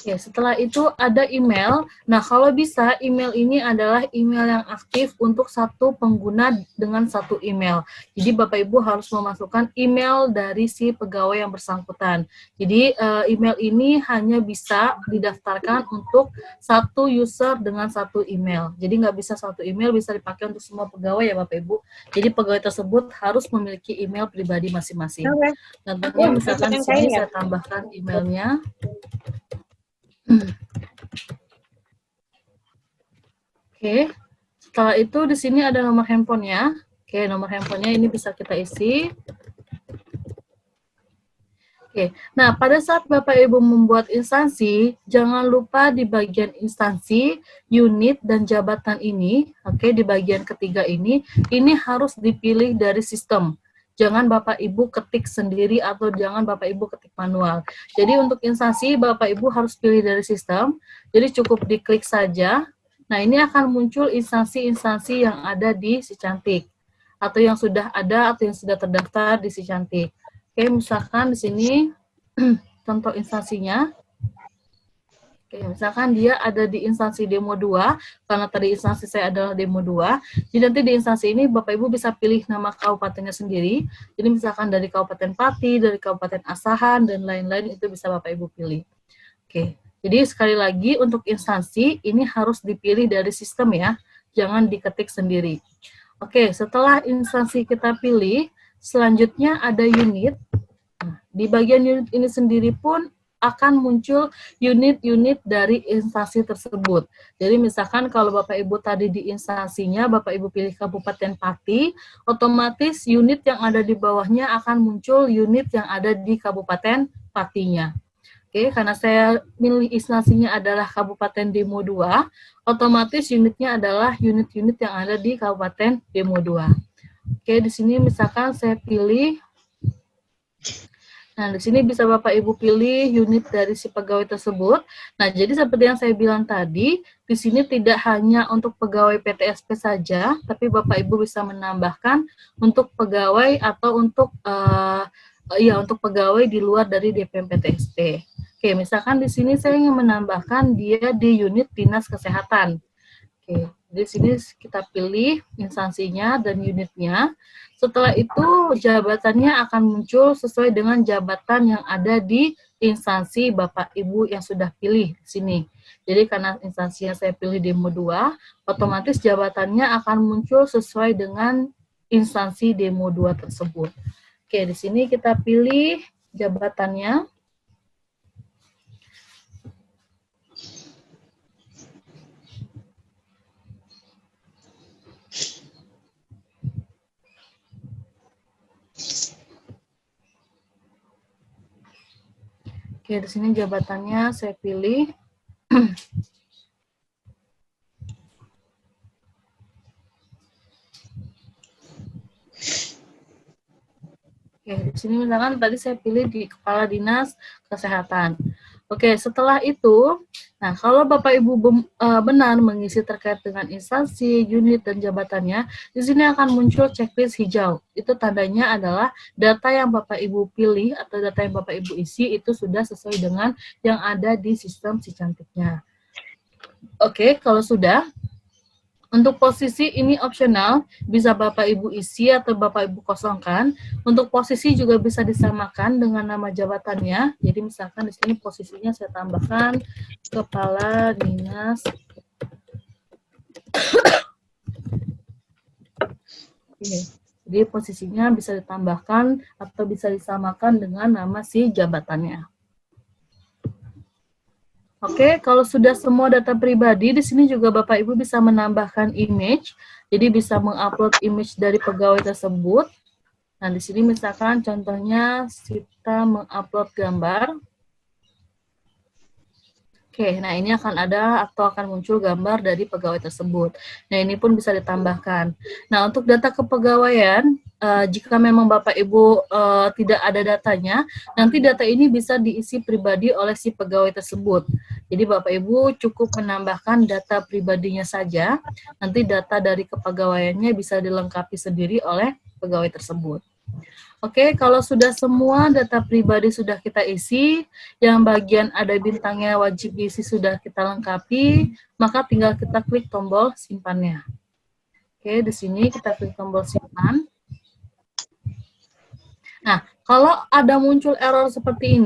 Oke, setelah itu ada email. Nah, kalau bisa email ini adalah email yang aktif untuk satu pengguna dengan satu email. Jadi Bapak Ibu harus memasukkan email dari si pegawai yang bersangkutan. Jadi email ini hanya bisa didaftarkan untuk satu user dengan satu email. Jadi nggak bisa satu email bisa dipakai untuk semua pegawai ya Bapak Ibu. Jadi pegawai tersebut harus memiliki email pribadi masing-masing. Contohnya misalkan di sini saya tambahkan emailnya. Oke, setelah itu di sini ada nomor handphonenya. Oke, nomor handphonenya ini bisa kita isi. Oke, nah pada saat Bapak Ibu membuat instansi, jangan lupa di bagian instansi, unit, dan jabatan ini, oke, di bagian ketiga ini harus dipilih dari sistem. Jangan Bapak Ibu ketik sendiri atau jangan Bapak Ibu ketik manual. Jadi untuk instansi Bapak Ibu harus pilih dari sistem. Jadi cukup diklik saja. Nah, ini akan muncul instansi-instansi yang ada di Si Cantik atau yang sudah ada atau yang sudah terdaftar di Si Cantik. Oke, misalkan di sini contoh instansinya. Oke, misalkan dia ada di instansi demo 2, karena tadi instansi saya adalah demo 2, jadi nanti di instansi ini Bapak Ibu bisa pilih nama kabupatennya sendiri, jadi misalkan dari Kabupaten Pati, dari Kabupaten Asahan, dan lain-lain itu bisa Bapak Ibu pilih. Oke, jadi sekali lagi untuk instansi ini harus dipilih dari sistem ya, jangan diketik sendiri. Oke, setelah instansi kita pilih, selanjutnya ada unit. Nah, di bagian unit ini sendiri pun akan muncul unit-unit dari instansi tersebut. Jadi misalkan kalau Bapak Ibu tadi di instansinya, Bapak Ibu pilih Kabupaten Pati, otomatis unit yang ada di bawahnya akan muncul unit yang ada di Kabupaten Patinya. Oke, karena saya milih instansinya adalah Kabupaten Demo 2, otomatis unitnya adalah unit-unit yang ada di Kabupaten Demo 2. Oke, di sini misalkan saya pilih. Nah, di sini bisa Bapak Ibu pilih unit dari si pegawai tersebut. Nah, jadi seperti yang saya bilang tadi, di sini tidak hanya untuk pegawai PTSP saja, tapi Bapak Ibu bisa menambahkan untuk pegawai atau untuk untuk pegawai di luar dari DPM PTSP. Oke, misalkan di sini saya ingin menambahkan dia di unit Dinas Kesehatan. Oke, di sini kita pilih instansinya dan unitnya. Setelah itu jabatannya akan muncul sesuai dengan jabatan yang ada di instansi Bapak Ibu yang sudah pilih di sini. Jadi karena instansinya saya pilih demo 2, otomatis jabatannya akan muncul sesuai dengan instansi demo 2 tersebut. Oke, di sini kita pilih jabatannya. Oke, di sini jabatannya saya pilih. Oke, di sini misalkan tadi saya pilih di Kepala Dinas Kesehatan. Oke, setelah itu, nah kalau Bapak Ibu benar mengisi terkait dengan instansi, unit, dan jabatannya, di sini akan muncul checklist hijau. Itu tandanya adalah data yang Bapak Ibu pilih atau data yang Bapak Ibu isi itu sudah sesuai dengan yang ada di sistem Si Cantiknya. Oke, kalau sudah, untuk posisi ini opsional, bisa Bapak Ibu isi atau Bapak Ibu kosongkan. Untuk posisi juga bisa disamakan dengan nama jabatannya. Jadi misalkan di sini posisinya saya tambahkan Kepala Dinas. Jadi posisinya bisa ditambahkan atau bisa disamakan dengan nama si jabatannya. Oke, kalau sudah semua data pribadi, di sini juga Bapak Ibu bisa menambahkan image. Jadi bisa mengupload image dari pegawai tersebut. Nah, di sini misalkan contohnya kita mengupload gambar. Oke, nah ini akan ada atau akan muncul gambar dari pegawai tersebut. Nah, ini pun bisa ditambahkan. Nah, untuk data kepegawaian, jika memang Bapak Ibu tidak ada datanya, nanti data ini bisa diisi pribadi oleh si pegawai tersebut. Jadi Bapak Ibu cukup menambahkan data pribadinya saja, nanti data dari kepegawaiannya bisa dilengkapi sendiri oleh pegawai tersebut. Oke, kalau sudah semua data pribadi sudah kita isi, yang bagian ada bintangnya wajib diisi sudah kita lengkapi, maka tinggal kita klik tombol simpannya. Oke, di sini kita klik tombol simpan. Nah, kalau ada muncul error seperti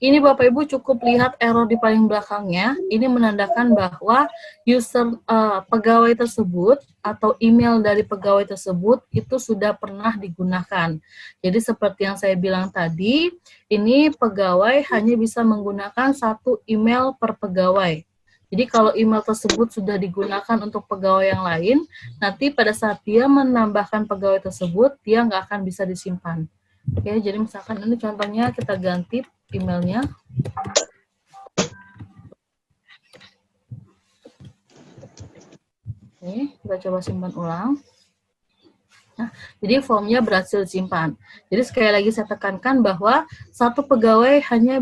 ini Bapak Ibu cukup lihat error di paling belakangnya. Ini menandakan bahwa user pegawai tersebut atau email dari pegawai tersebut itu sudah pernah digunakan. Jadi seperti yang saya bilang tadi, ini pegawai hanya bisa menggunakan satu email per pegawai. Jadi kalau email tersebut sudah digunakan untuk pegawai yang lain, nanti pada saat dia menambahkan pegawai tersebut, dia nggak akan bisa disimpan. Oke, jadi misalkan ini contohnya kita ganti emailnya. Oke, kita coba simpan ulang. Nah, jadi formnya berhasil disimpan. Jadi sekali lagi saya tekankan bahwa satu pegawai hanya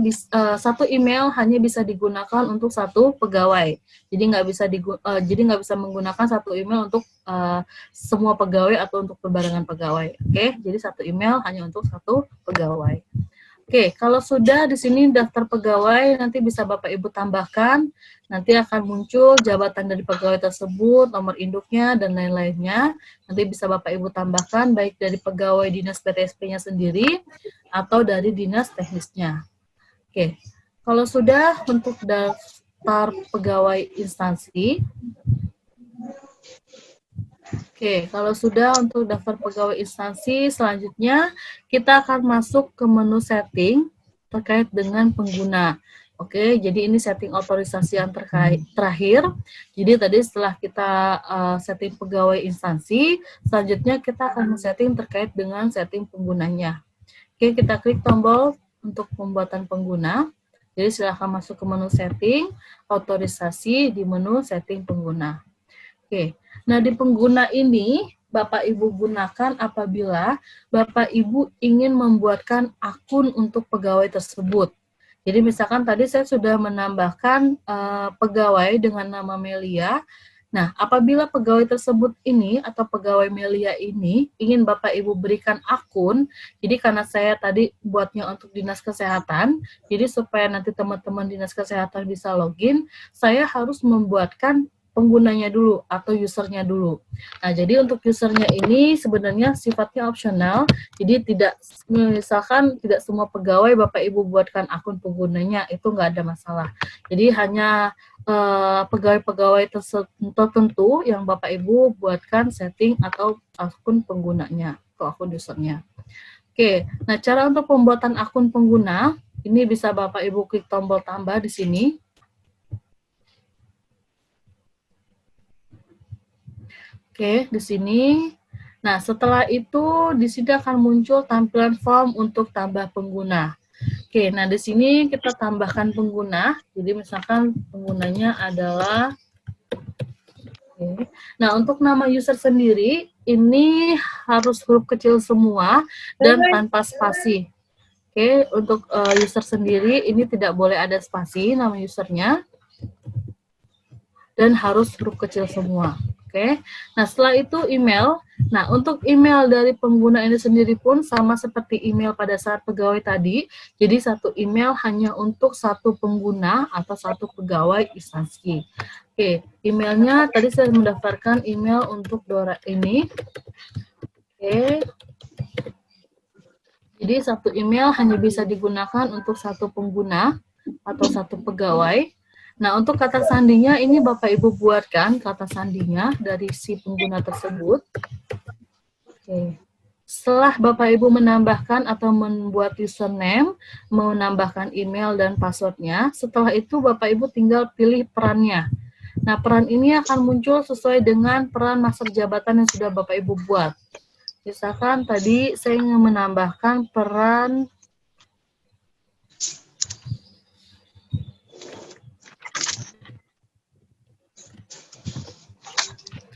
satu email hanya bisa digunakan untuk satu pegawai. Jadi nggak bisa menggunakan satu email untuk semua pegawai atau untuk berbarengan pegawai. Oke, jadi satu email hanya untuk satu pegawai. Oke, kalau sudah di sini daftar pegawai, nanti bisa Bapak Ibu tambahkan, nanti akan muncul jabatan dari pegawai tersebut, nomor induknya, dan lain-lainnya. Nanti bisa Bapak Ibu tambahkan, baik dari pegawai dinas PTSP-nya sendiri, atau dari dinas teknisnya. Oke, kalau sudah untuk daftar pegawai instansi, oke, kalau sudah untuk daftar pegawai instansi, selanjutnya kita akan masuk ke menu setting terkait dengan pengguna. Oke, jadi ini setting otorisasi yang terakhir. Jadi tadi setelah kita setting pegawai instansi, selanjutnya kita akan setting terkait dengan setting penggunanya. Oke, kita klik tombol untuk pembuatan pengguna. Jadi silakan masuk ke menu setting, otorisasi di menu setting pengguna. Oke, nah di pengguna ini Bapak Ibu gunakan apabila Bapak Ibu ingin membuatkan akun untuk pegawai tersebut. Jadi misalkan tadi saya sudah menambahkan pegawai dengan nama Melia. Nah, apabila pegawai tersebut ini atau pegawai Melia ini ingin Bapak Ibu berikan akun, jadi karena saya tadi buatnya untuk dinas kesehatan, jadi supaya nanti teman-teman dinas kesehatan bisa login, saya harus membuatkan penggunanya dulu atau usernya dulu. Nah, jadi untuk usernya ini sebenarnya sifatnya opsional, jadi misalkan tidak semua pegawai Bapak Ibu buatkan akun penggunanya, itu nggak ada masalah. Jadi hanya pegawai-pegawai tertentu yang Bapak Ibu buatkan setting atau akun penggunanya atau akun usernya. Oke, nah cara untuk pembuatan akun pengguna, ini bisa Bapak Ibu klik tombol tambah di sini. Oke, di sini. Nah, setelah itu di sini akan muncul tampilan form untuk tambah pengguna. Oke, nah di sini kita tambahkan pengguna. Jadi misalkan penggunanya adalah Nah, untuk nama user sendiri ini harus huruf kecil semua dan tanpa spasi. Oke, untuk user sendiri ini tidak boleh ada spasi nama usernya dan harus huruf kecil semua. Oke, nah setelah itu email. Nah, untuk email dari pengguna ini sendiri pun sama seperti email pada saat pegawai tadi. Jadi satu email hanya untuk satu pengguna atau satu pegawai instansi. Oke, emailnya tadi saya mendaftarkan email untuk Dora ini. Oke. Jadi satu email hanya bisa digunakan untuk satu pengguna atau satu pegawai. Nah, untuk kata sandinya ini Bapak Ibu buatkan kata sandinya dari si pengguna tersebut. Oke. Setelah Bapak Ibu menambahkan atau membuat username, menambahkan email dan passwordnya, setelah itu Bapak Ibu tinggal pilih perannya. Nah, peran ini akan muncul sesuai dengan peran master jabatan yang sudah Bapak Ibu buat. Misalkan tadi saya ingin menambahkan peran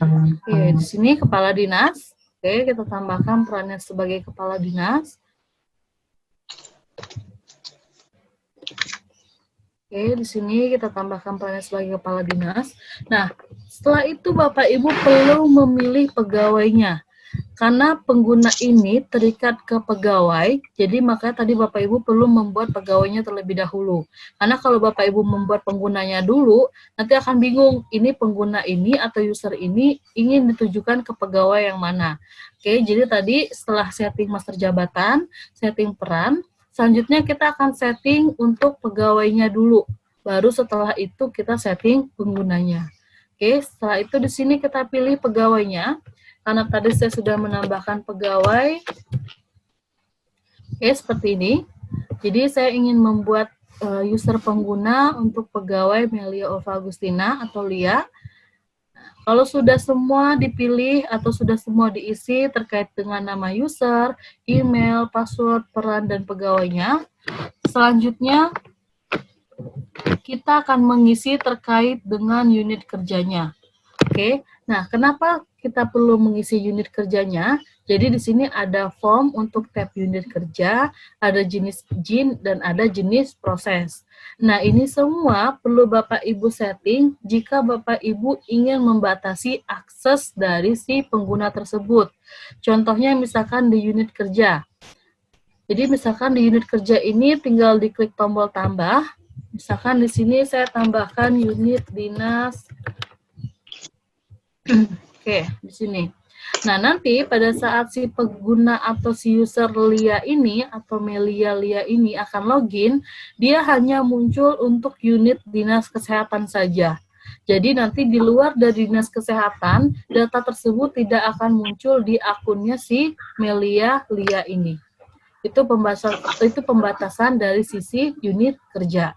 Oke, di sini kepala dinas. Oke, kita tambahkan perannya sebagai kepala dinas. Oke, di sini kita tambahkan perannya sebagai kepala dinas. Nah, setelah itu Bapak Ibu perlu memilih pegawainya. Karena pengguna ini terikat ke pegawai, jadi makanya tadi Bapak Ibu perlu membuat pegawainya terlebih dahulu. Karena kalau Bapak Ibu membuat penggunanya dulu, nanti akan bingung, ini pengguna ini atau user ini ingin ditujukan ke pegawai yang mana. Oke, jadi tadi setelah setting master jabatan, setting peran, selanjutnya kita akan setting untuk pegawainya dulu. Baru setelah itu kita setting penggunanya. Oke, setelah itu di sini kita pilih pegawainya. Karena tadi saya sudah menambahkan pegawai. Oke, seperti ini. Jadi saya ingin membuat user pengguna untuk pegawai Melia Ulfa Agustina atau Lia. Kalau sudah semua dipilih atau sudah semua diisi terkait dengan nama user, email, password, peran, dan pegawainya, selanjutnya kita akan mengisi terkait dengan unit kerjanya. Oke, nah kenapa kita perlu mengisi unit kerjanya? Jadi di sini ada form untuk tab unit kerja, ada jenis izin, dan ada jenis proses. Nah, ini semua perlu Bapak Ibu setting jika Bapak Ibu ingin membatasi akses dari si pengguna tersebut. Contohnya misalkan di unit kerja. Jadi misalkan di unit kerja ini tinggal diklik tombol tambah. Misalkan di sini saya tambahkan unit dinas. Oke, di sini. Nah, nanti pada saat si pengguna atau si user Lia ini atau Melia Lia ini akan login, dia hanya muncul untuk unit dinas kesehatan saja. Jadi nanti di luar dari dinas kesehatan, data tersebut tidak akan muncul di akunnya si Melia Lia ini. Itu pembatasan dari sisi unit kerja.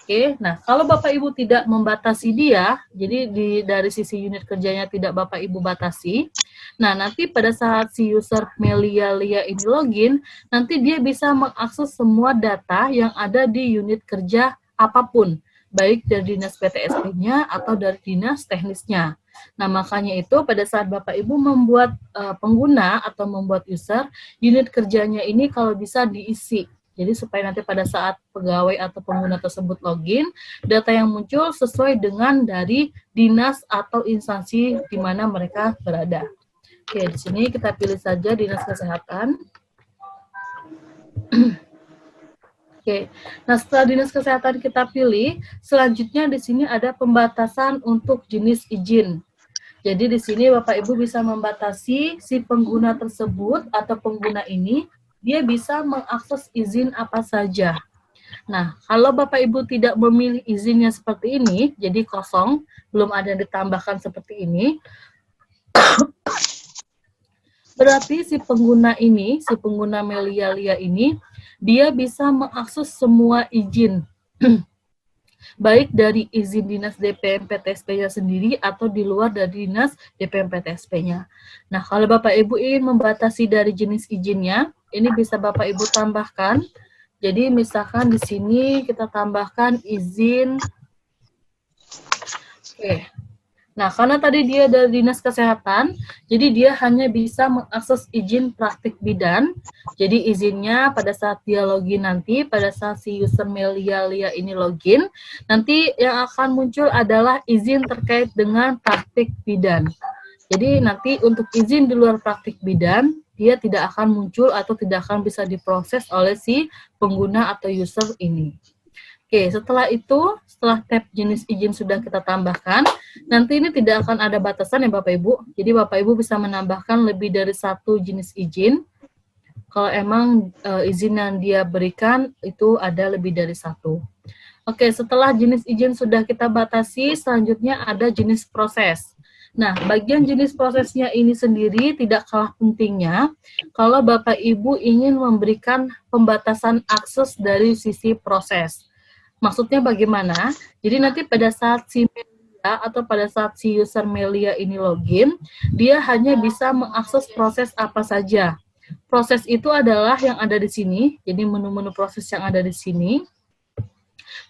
Oke, nah kalau Bapak Ibu tidak membatasi dia, jadi dari sisi unit kerjanya tidak Bapak Ibu batasi, nah nanti pada saat si user Melia Lia ini login, nanti dia bisa mengakses semua data yang ada di unit kerja apapun, baik dari dinas PTSP-nya atau dari dinas teknisnya. Nah makanya itu pada saat Bapak Ibu membuat pengguna atau membuat user, unit kerjanya ini kalau bisa diisi. Jadi supaya nanti pada saat pegawai atau pengguna tersebut login, data yang muncul sesuai dengan dari dinas atau instansi di mana mereka berada. Oke, di sini kita pilih saja dinas kesehatan. Oke, nah setelah dinas kesehatan kita pilih, selanjutnya di sini ada pembatasan untuk jenis izin. Jadi di sini Bapak Ibu bisa membatasi si pengguna tersebut atau pengguna ini, dia bisa mengakses izin apa saja. Nah, kalau Bapak Ibu tidak memilih izinnya seperti ini, jadi kosong, belum ada yang ditambahkan seperti ini, berarti si pengguna ini, si pengguna Melia Lia ini, dia bisa mengakses semua izin. Baik dari izin dinas DPM PTSP-nya sendiri atau di luar dari dinas DPM PTSP-nya. Nah, kalau Bapak Ibu ingin membatasi dari jenis izinnya, ini bisa Bapak Ibu tambahkan. Jadi misalkan di sini kita tambahkan izin. Oke. Nah, karena tadi dia dari Dinas Kesehatan, jadi dia hanya bisa mengakses izin praktik bidan. Jadi izinnya pada saat dia login nanti, pada saat si user Melia ini login, nanti yang akan muncul adalah izin terkait dengan praktik bidan. Jadi nanti untuk izin di luar praktik bidan, dia tidak akan muncul atau tidak akan bisa diproses oleh si pengguna atau user ini. Oke, setelah itu, setelah tab jenis izin sudah kita tambahkan, nanti ini tidak akan ada batasan ya Bapak Ibu. Jadi Bapak Ibu bisa menambahkan lebih dari satu jenis izin. Kalau emang izin yang dia berikan itu ada lebih dari satu. Oke, setelah jenis izin sudah kita batasi, selanjutnya ada jenis proses. Nah, bagian jenis prosesnya ini sendiri tidak kalah pentingnya kalau Bapak Ibu ingin memberikan pembatasan akses dari sisi proses. Maksudnya bagaimana? Jadi nanti pada saat si Melia atau pada saat si user Melia ini login, dia hanya bisa mengakses proses apa saja. Proses itu adalah yang ada di sini, jadi menu-menu proses yang ada di sini.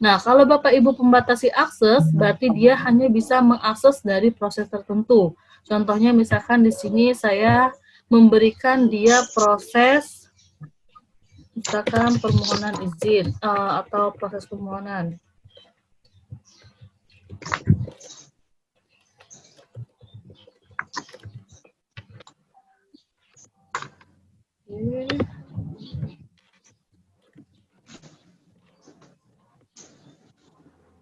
Nah, kalau Bapak Ibu pembatasi akses, berarti dia hanya bisa mengakses dari proses tertentu. Contohnya misalkan di sini saya memberikan dia proses misalkan permohonan izin atau proses permohonan.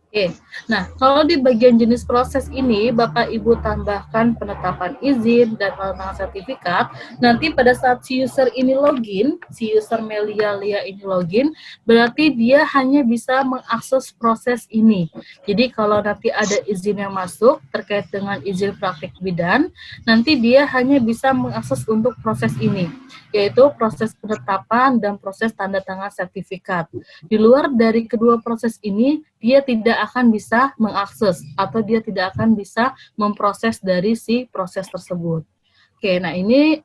Oke, nah kalau di bagian jenis proses ini Bapak Ibu tambahkan penetapan izin dan tanda sertifikat, nanti pada saat si user ini login, si user Melia ini login, berarti dia hanya bisa mengakses proses ini. Jadi kalau nanti ada izin yang masuk terkait dengan izin praktik bidan, nanti dia hanya bisa mengakses untuk proses ini, yaitu proses penetapan dan proses tanda tangan sertifikat. Di luar dari kedua proses ini, dia tidak akan bisa mengakses atau dia tidak akan bisa memproses dari si proses tersebut. Oke, nah ini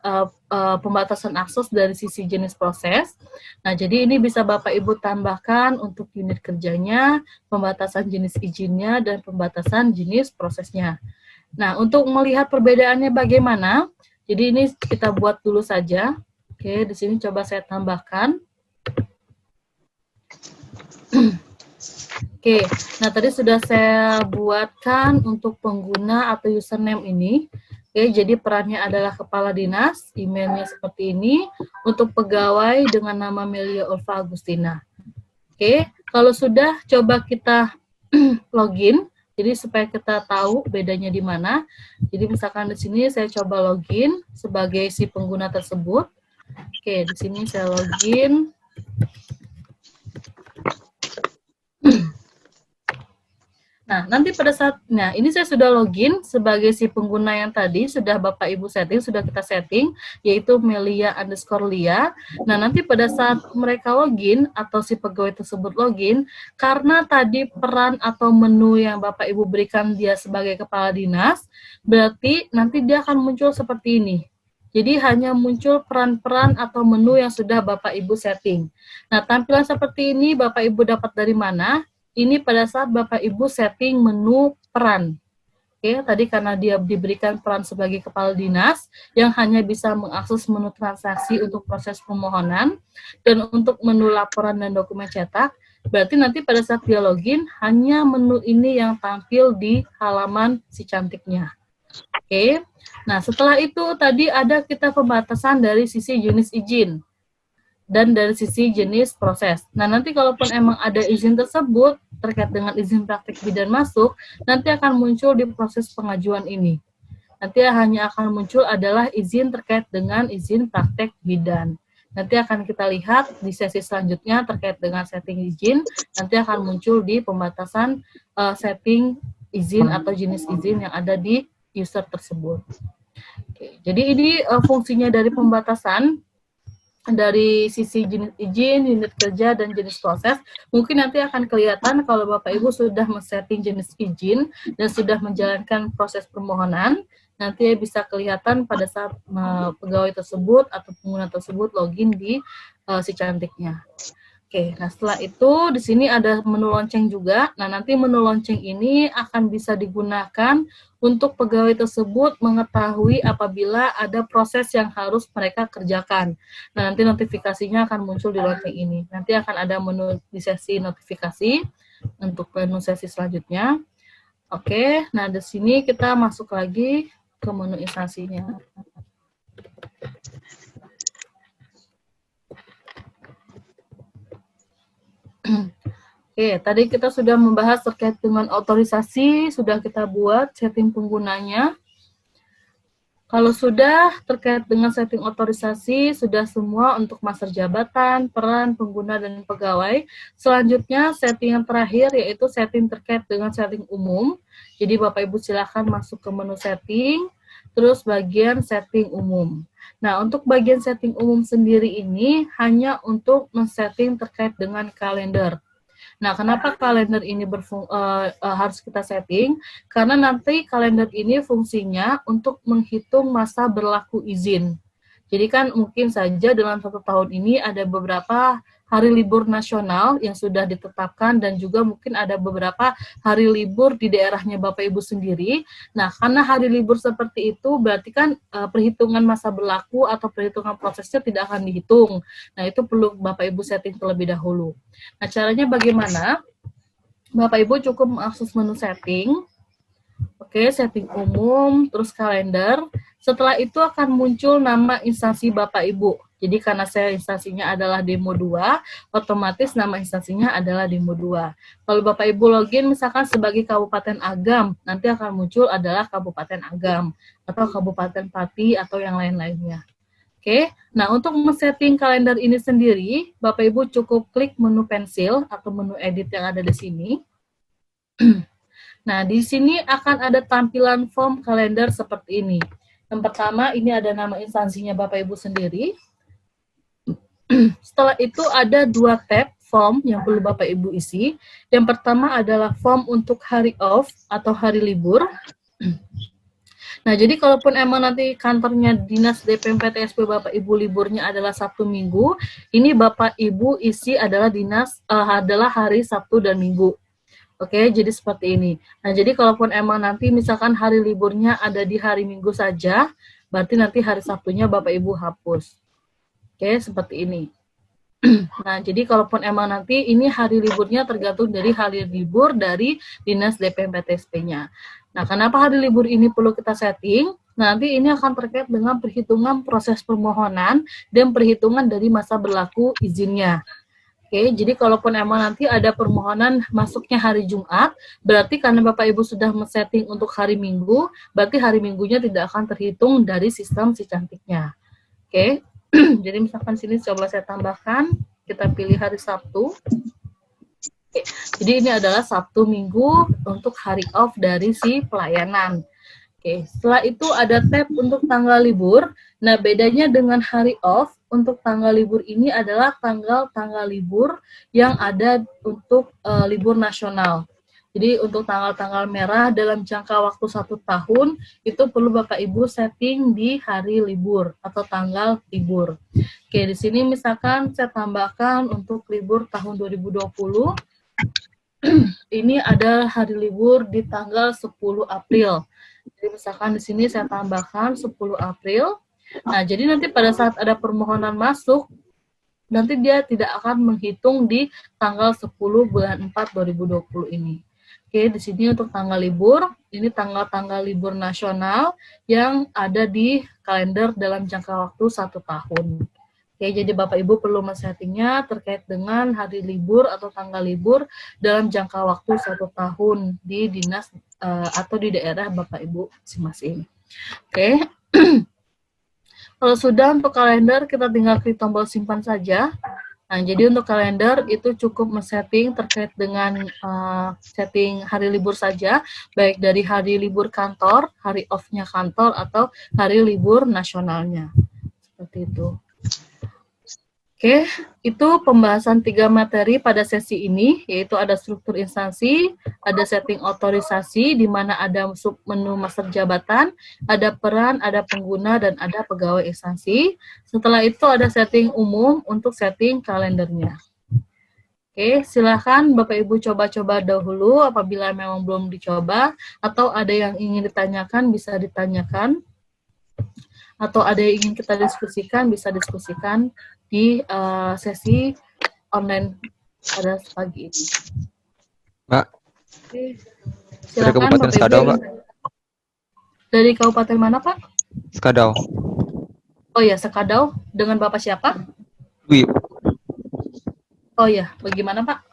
pembatasan akses dari sisi jenis proses. Nah, jadi ini bisa Bapak Ibu tambahkan untuk unit kerjanya, pembatasan jenis izinnya, dan pembatasan jenis prosesnya. Nah, untuk melihat perbedaannya bagaimana, jadi ini kita buat dulu saja. Oke, di sini coba saya tambahkan. Oke, nah tadi sudah saya buatkan untuk pengguna atau username ini. Oke, jadi perannya adalah kepala dinas, emailnya seperti ini, untuk pegawai dengan nama Melia Ulfa Agustina. Oke, kalau sudah coba kita login, jadi supaya kita tahu bedanya di mana. Jadi misalkan di sini saya coba login sebagai si pengguna tersebut. Oke, di sini saya login. Nah, nanti pada saat, nah ini saya sudah login sebagai si pengguna yang tadi, sudah Bapak Ibu setting, sudah kita setting, yaitu Melia_Lia. Nah, nanti pada saat mereka login, atau si pegawai tersebut login, karena tadi peran atau menu yang Bapak Ibu berikan dia sebagai kepala dinas, berarti nanti dia akan muncul seperti ini. Jadi hanya muncul peran-peran atau menu yang sudah Bapak Ibu setting. Nah, tampilan seperti ini Bapak Ibu dapat dari mana? Ini pada saat Bapak Ibu setting menu peran. Oke, tadi karena dia diberikan peran sebagai kepala dinas yang hanya bisa mengakses menu transaksi untuk proses permohonan dan untuk menu laporan dan dokumen cetak, berarti nanti pada saat dia login hanya menu ini yang tampil di halaman si cantiknya. Oke. Nah, setelah itu tadi ada kita pembatasan dari sisi jenis izin dan dari sisi jenis proses. Nah, nanti kalaupun emang ada izin tersebut terkait dengan izin praktik bidan masuk, nanti akan muncul di proses pengajuan ini. Nanti hanya akan muncul adalah izin terkait dengan izin praktek bidan. Nanti akan kita lihat di sesi selanjutnya terkait dengan setting izin, nanti akan muncul di pembatasan setting izin atau jenis izin yang ada di user tersebut. Oke, jadi ini fungsinya dari pembatasan dari sisi jenis izin, unit kerja, dan jenis proses. Mungkin nanti akan kelihatan kalau Bapak Ibu sudah men-setting jenis izin dan sudah menjalankan proses permohonan, nanti bisa kelihatan pada saat pegawai tersebut atau pengguna tersebut login di si cantiknya. Oke, nah setelah itu di sini ada menu lonceng juga. Nah, nanti menu lonceng ini akan bisa digunakan untuk pegawai tersebut mengetahui apabila ada proses yang harus mereka kerjakan. Nah, nanti notifikasinya akan muncul di lonceng ini. Nanti akan ada menu di sesi notifikasi untuk menu sesi selanjutnya. Oke, nah di sini kita masuk lagi ke menu instansinya. Oke, tadi kita sudah membahas terkait dengan otorisasi, sudah kita buat setting penggunanya. Kalau sudah terkait dengan setting otorisasi, sudah semua untuk master jabatan, peran, pengguna, dan pegawai. Selanjutnya, setting yang terakhir yaitu setting terkait dengan setting umum. Jadi Bapak Ibu silakan masuk ke menu setting, terus bagian setting umum. Nah, untuk bagian setting umum sendiri ini hanya untuk men-setting terkait dengan kalender. Nah, kenapa kalender ini harus kita setting? Karena nanti kalender ini fungsinya untuk menghitung masa berlaku izin. Jadi kan mungkin saja dalam 1 tahun ini ada beberapa hari libur nasional yang sudah ditetapkan dan juga mungkin ada beberapa hari libur di daerahnya Bapak Ibu sendiri. Nah, karena hari libur seperti itu berarti kan perhitungan masa berlaku atau perhitungan prosesnya tidak akan dihitung. Nah, itu perlu Bapak Ibu setting terlebih dahulu. Nah, caranya bagaimana? Bapak Ibu cukup mengakses menu setting. Oke, setting umum, terus kalender. Setelah itu akan muncul nama instansi Bapak Ibu. Jadi karena saya instansinya adalah demo 2, otomatis nama instansinya adalah demo 2. Kalau Bapak Ibu login misalkan sebagai Kabupaten Agam, nanti akan muncul adalah Kabupaten Agam, atau Kabupaten Pati, atau yang lain-lainnya. Oke, nah untuk men-setting kalender ini sendiri, Bapak Ibu cukup klik menu pensil atau menu edit yang ada di sini. Nah, di sini akan ada tampilan form kalender seperti ini. Yang pertama, ini ada nama instansinya Bapak Ibu sendiri. Setelah itu ada 2 tab form yang perlu Bapak Ibu isi. Yang pertama adalah form untuk hari off atau hari libur. Nah, jadi kalaupun emang nanti kantornya Dinas DPM PTSP Bapak Ibu liburnya adalah Sabtu Minggu, ini Bapak Ibu isi adalah adalah hari Sabtu dan Minggu. Oke, jadi seperti ini. Nah, jadi kalaupun emang nanti misalkan hari liburnya ada di hari Minggu saja, berarti nanti hari Sabtunya Bapak Ibu hapus. Oke, seperti ini. Nah, jadi kalaupun emang nanti ini hari liburnya tergantung dari hari libur dari Dinas DPM PTSP-nya. Nah, kenapa hari libur ini perlu kita setting? Nah, nanti ini akan terkait dengan perhitungan proses permohonan dan perhitungan dari masa berlaku izinnya. Oke, jadi kalaupun emang nanti ada permohonan masuknya hari Jumat, berarti karena Bapak Ibu sudah men-setting untuk hari Minggu, berarti hari Minggunya tidak akan terhitung dari sistem si cantiknya. Oke, jadi misalkan sini coba saya tambahkan, kita pilih hari Sabtu. Oke, jadi ini adalah Sabtu Minggu untuk hari off dari si pelayanan. Oke, setelah itu ada tab untuk tanggal libur. Nah, bedanya dengan hari off, untuk tanggal libur ini adalah tanggal-tanggal libur yang ada untuk libur nasional. Jadi untuk tanggal-tanggal merah dalam jangka waktu 1 tahun, itu perlu Bapak Ibu setting di hari libur atau tanggal libur. Oke, di sini misalkan saya tambahkan untuk libur tahun 2020, ini ada hari libur di tanggal 10 April. Jadi misalkan di sini saya tambahkan 10 April. Nah, jadi nanti pada saat ada permohonan masuk, nanti dia tidak akan menghitung di tanggal 10 bulan 4 2020 ini. Oke, di sini untuk tanggal libur, ini tanggal-tanggal libur nasional yang ada di kalender dalam jangka waktu 1 tahun. Oke, jadi Bapak Ibu perlu men-settingnya terkait dengan hari libur atau tanggal libur dalam jangka waktu 1 tahun di dinas atau di daerah Bapak Ibu masing-masing. Oke. Kalau sudah untuk kalender, kita tinggal klik tombol simpan saja. Nah, jadi untuk kalender itu cukup men-setting terkait dengan setting hari libur saja, baik dari hari libur kantor, hari off-nya kantor, atau hari libur nasionalnya. Seperti itu. Oke, itu pembahasan 3 materi pada sesi ini, yaitu ada struktur instansi, ada setting otorisasi, di mana ada submenu master jabatan, ada peran, ada pengguna, dan ada pegawai instansi. Setelah itu ada setting umum untuk setting kalendernya. Oke, silakan Bapak Ibu coba-coba dahulu apabila memang belum dicoba, atau ada yang ingin ditanyakan bisa ditanyakan, atau ada yang ingin kita diskusikan bisa diskusikan di sesi online pada pagi ini. Mbak, Oke, dari silakan Kabupaten Bapak Ibu. Skadau, Pak. Dari Kabupaten mana, Pak? Skadau. Oh ya, Sekadau. Dengan Bapak siapa? Dwi. Oh ya, bagaimana Pak?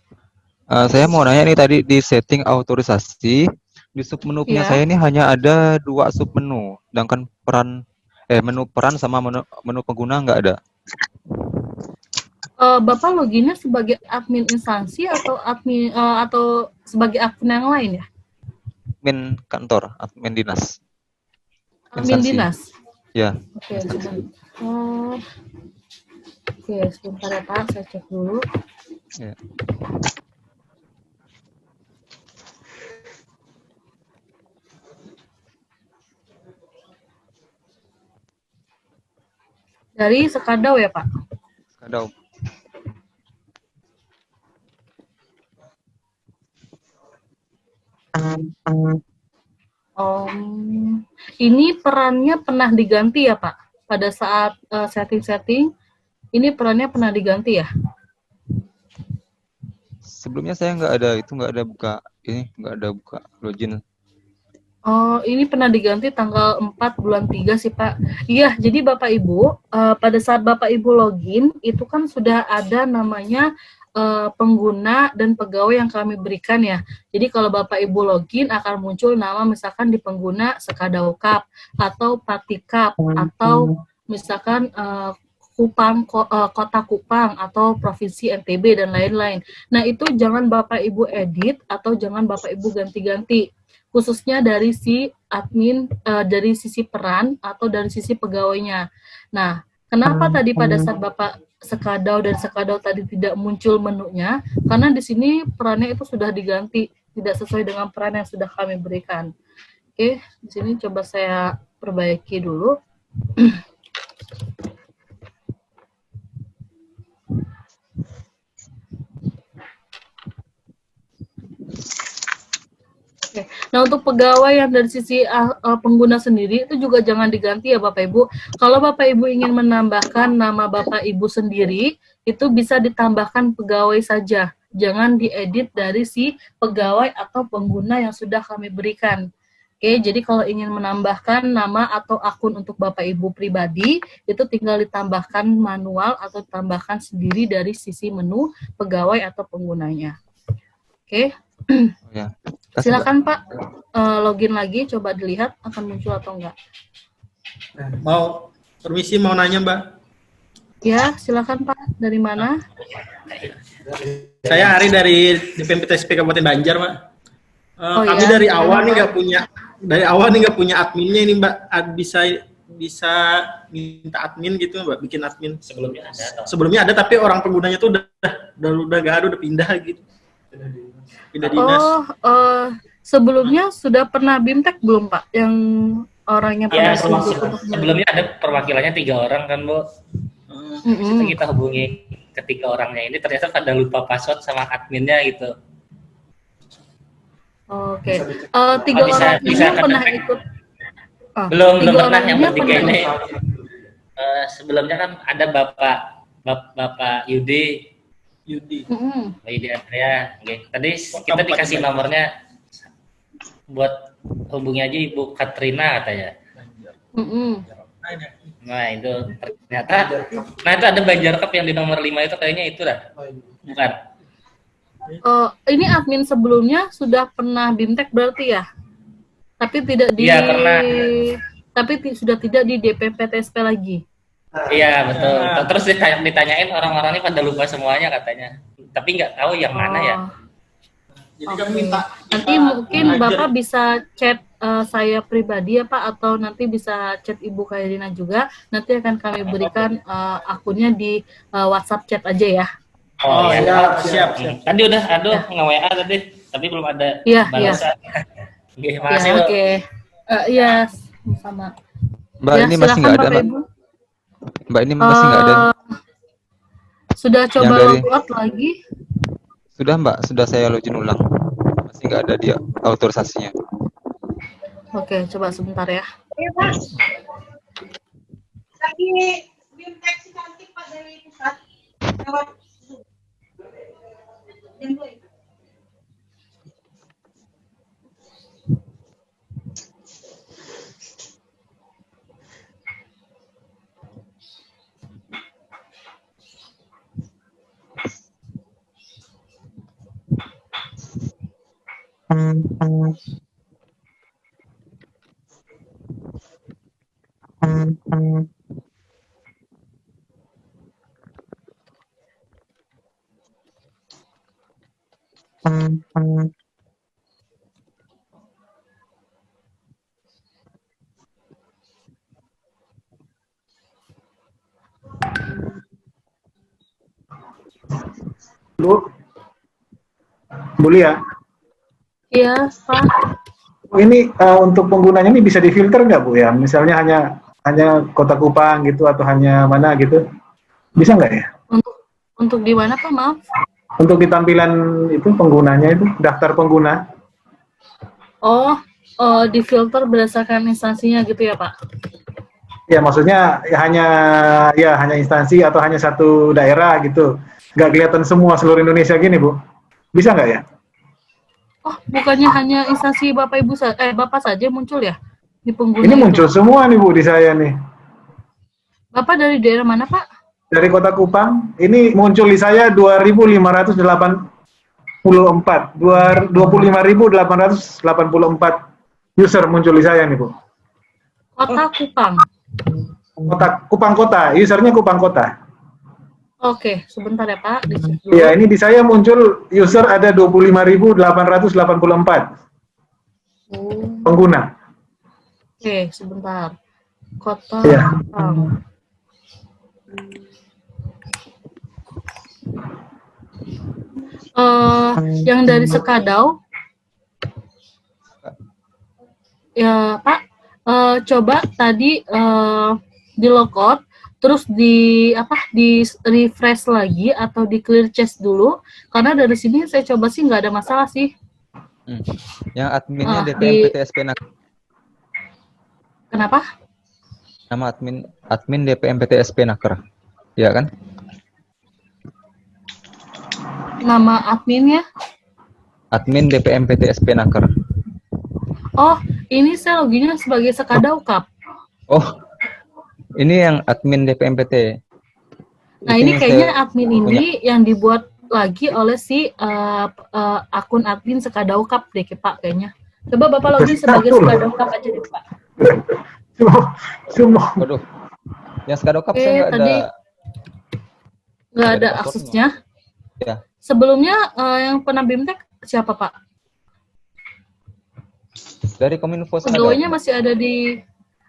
Saya mau nanya nih, tadi di setting autorisasi, di submenu punya Iya. saya ini hanya ada 2 submenu, sedangkan menu peran sama menu pengguna nggak ada. Bapak loginnya sebagai admin instansi atau admin atau sebagai akun yang lain ya? Admin kantor, admin dinas. Admin Instansi. dinas. Ya. Oke, sebentar. Oke, sebentar ya Pak, saya cek dulu. Ya. Dari Sekadau ya Pak? Skadau. Ini perannya pernah diganti ya Pak? Pada saat setting-setting, ini perannya pernah diganti ya? Sebelumnya saya nggak ada buka login. Oh, ini pernah diganti tanggal 4 bulan 3 sih Pak. Iya, jadi Bapak Ibu, pada saat Bapak Ibu login, itu kan sudah ada namanya pengguna dan pegawai yang kami berikan ya. Jadi kalau Bapak Ibu login akan muncul nama misalkan di pengguna Sekadau Cup atau Pati Cup atau misalkan Kota Kupang atau Provinsi NTB dan lain-lain. Nah, itu jangan Bapak Ibu edit atau jangan Bapak Ibu ganti-ganti. Khususnya dari si admin, dari sisi peran atau dari sisi pegawainya. Nah, kenapa tadi pada saat Bapak Sekadau dan Sekadau tadi tidak muncul menunya? Karena di sini perannya itu sudah diganti, tidak sesuai dengan peran yang sudah kami berikan. Oke, di sini coba saya perbaiki dulu. Oke. Nah, untuk pegawai yang dari sisi pengguna sendiri itu juga jangan diganti ya Bapak Ibu. Kalau Bapak Ibu ingin menambahkan nama Bapak Ibu sendiri, itu bisa ditambahkan pegawai saja. Jangan diedit dari si pegawai atau pengguna yang sudah kami berikan. Oke, jadi kalau ingin menambahkan nama atau akun untuk Bapak Ibu pribadi, itu tinggal ditambahkan manual atau ditambahkan sendiri dari sisi menu pegawai atau penggunanya. Oke. Ya. Silakan Pak, login lagi, coba dilihat akan muncul atau enggak. Mau permisi, mau nanya Mbak. Ya, silakan Pak. Dari mana? Saya Ari dari DPM PTSP Kabupaten Banjar, Mbak. Kami ya, dari awal nih nggak punya adminnya ini Mbak. Bisa minta admin gitu Mbak, bikin admin. Sebelumnya ada tapi orang penggunanya tuh udah gak ada, udah pindah gitu. Pindah dinas. Sebelumnya sudah pernah BIMTEK belum Pak? Yang orangnya pernah sebelumnya ada perwakilannya 3 orang kan Bu. Kita hubungi ketiga orangnya ini ternyata pada lupa password sama adminnya gitu. Oke. 3 orang ini pernah ikut? Belum pernah yang bertiga ini. Sebelumnya kan ada Bapak Yudi Andrea. Tadi kita dikasih nomornya buat hubungi aja Ibu Katrina katanya. Nah itu ternyata, itu ada Banjar Cup yang di nomor 5 itu kayaknya itu dah, bukan? Ini admin sebelumnya sudah pernah BIMTEK berarti ya? Tapi tidak di. Iya pernah. Tapi sudah tidak di DPM PTSP lagi. Iya betul. Terus ditanyain orang-orang ini pada lupa semuanya katanya. Tapi nggak tahu yang mana ya. Jadi kami minta. Nanti mungkin Bapak bisa chat saya pribadi ya Pak, atau nanti bisa chat Ibu Kairina juga. Nanti akan kami berikan akunnya di WhatsApp chat aja ya. Oh ya, siap. Tadi udah nge-WA tadi, tapi belum ada balasan. Oke, makasih Bu. Oke. Iya, sama. Mbak ini masih nggak ada Mbak. Mbak ini masih nggak ada. Sudah coba logout lagi? Sudah Mbak, sudah saya login ulang. Masih nggak ada dia autorisasinya. Oke, coba sebentar ya. Iya, Pak. Lagi BIMTEK si cantik Pak dari pusat. Lewat Zoom. Yang dua itu. Bu Lia, Iya, Pak. ini untuk penggunanya ini bisa difilter nggak Bu ya? Misalnya hanya Kota Kupang gitu atau hanya mana gitu? Bisa nggak ya? Untuk di mana Pak? Maaf. Untuk di tampilan itu penggunanya itu daftar pengguna. Oh, difilter berdasarkan instansinya gitu ya Pak? Ya maksudnya hanya instansi atau hanya satu daerah gitu. Nggak kelihatan semua seluruh Indonesia gini Bu. Bisa nggak ya? Oh, bukannya hanya instansi Bapak Ibu Bapak saja muncul ya di pengguna Ini itu? muncul semua nih Bu di saya nih. Bapak dari daerah mana Pak? Dari Kota Kupang, ini muncul di saya 2.584, 25.884 user muncul di saya nih Bu. Kota Kupang. Kupang Kota, usernya Kupang Kota. Oke, sebentar ya Pak. Dicek dulu. Ya, ini di saya muncul user ada 25.884 pengguna. Oke, sebentar. Kota Ya. Kupang. Yang dari Sekadau, ya Pak, coba tadi di logout, terus di refresh lagi atau di clear cache dulu, karena dari sini saya coba sih nggak ada masalah sih. Yang adminnya DPM PTSP Naker. Kenapa? Nama admin DPM PTSP Naker, ya kan? Nama adminnya? Admin DPM PTSP Naker. Oh, ini saya loginnya sebagai Sekadau Kap. Oh, ini yang admin DPM PT. Nah, ini kayaknya admin ini yang dibuat lagi oleh si akun admin Sekadau Kap deh Pak kayaknya. Coba Bapak login sebagai Sekadau Kap aja deh Pak. Semua. Waduh. Yang Sekadau Kap saya nggak ada aksesnya. Ya. Sebelumnya yang pernah BIMTEK siapa Pak? Dari Kominfo pegawainya masih ada di.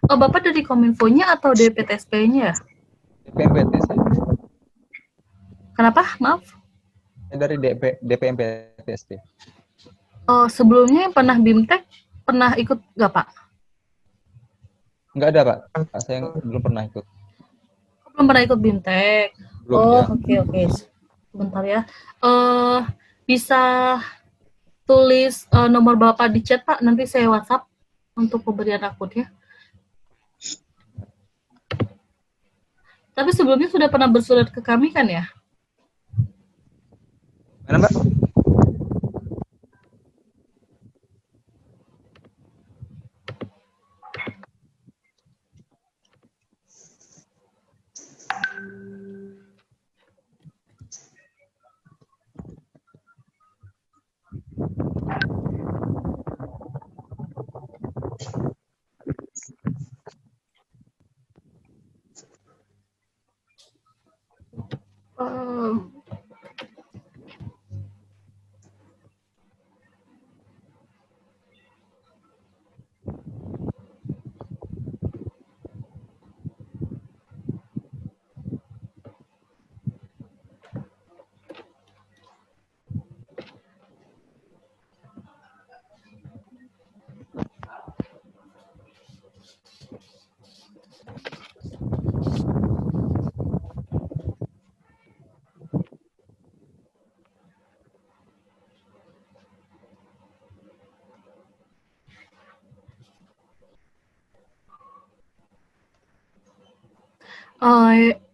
Oh, Bapak dari Kominfo-nya atau DPTSP-nya? DPM PTSP. Kenapa? Maaf. Dari DPM PTSP. Oh, sebelumnya yang pernah BIMTEK pernah ikut nggak Pak? Nggak ada Pak. Saya belum pernah ikut. Belum pernah ikut BIMTEK. Belum, Oke. Sebentar ya. Bisa tulis nomor Bapak di chat Pak, nanti saya WhatsApp untuk pemberian akunnya. Tapi sebelumnya sudah pernah bersurat ke kami kan ya? Mana Mbak?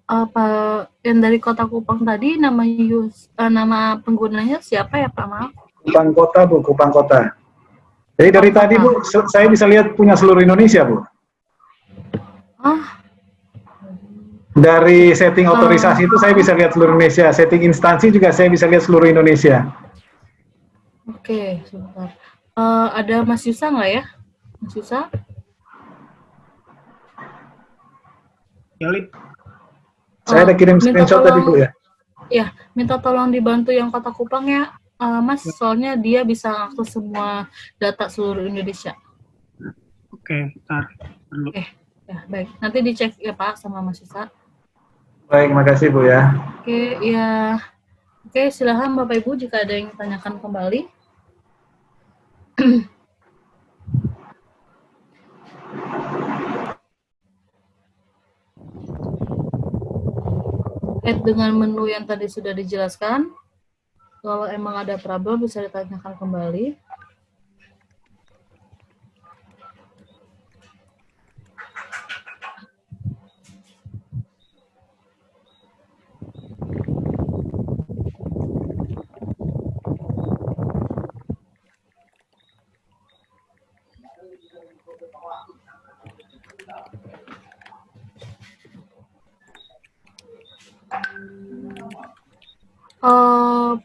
Apa yang dari Kota Kupang tadi nama penggunanya siapa ya Pak? Maaf. Kupang Kota, Bu, Kupang Kota. Jadi dari tadi, Bu, saya bisa lihat punya seluruh Indonesia, Bu. Dari setting otorisasi itu saya bisa lihat seluruh Indonesia. Setting instansi juga saya bisa lihat seluruh Indonesia. Oke, sebentar. Ada Mas Yusa nggak ya? Mas Yusa? Saya ada kirim screenshot tadi, Bu, ya. Ya, minta tolong dibantu yang Kota Kupang ya, Mas. Soalnya dia bisa akses semua data seluruh Indonesia. Oke, bentar. Oke, ya baik. Nanti dicek ya Pak sama Mas Yusa. Baik, makasih Bu ya. Oke, ya. Oke, silahkan Bapak Ibu jika ada yang tanyakan kembali. Dengan menu yang tadi sudah dijelaskan, kalau emang ada problem bisa ditanyakan kembali.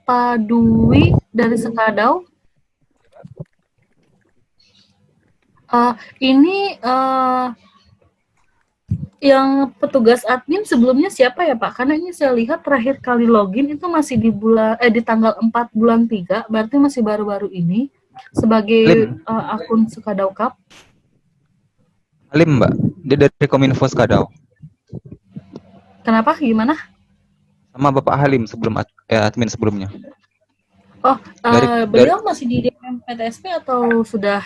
Pak Dwi dari Sekadau. Ini yang petugas admin sebelumnya siapa ya Pak? Karena ini saya lihat terakhir kali login itu masih di tanggal 4 bulan 3, berarti masih baru-baru ini sebagai akun Sekadau Cup. Halim Mbak, dia dari Kominfo Sekadau. Kenapa? Gimana? Sama Bapak Halim sebelum admin sebelumnya. Oh, beliau masih di DM PTSP atau sudah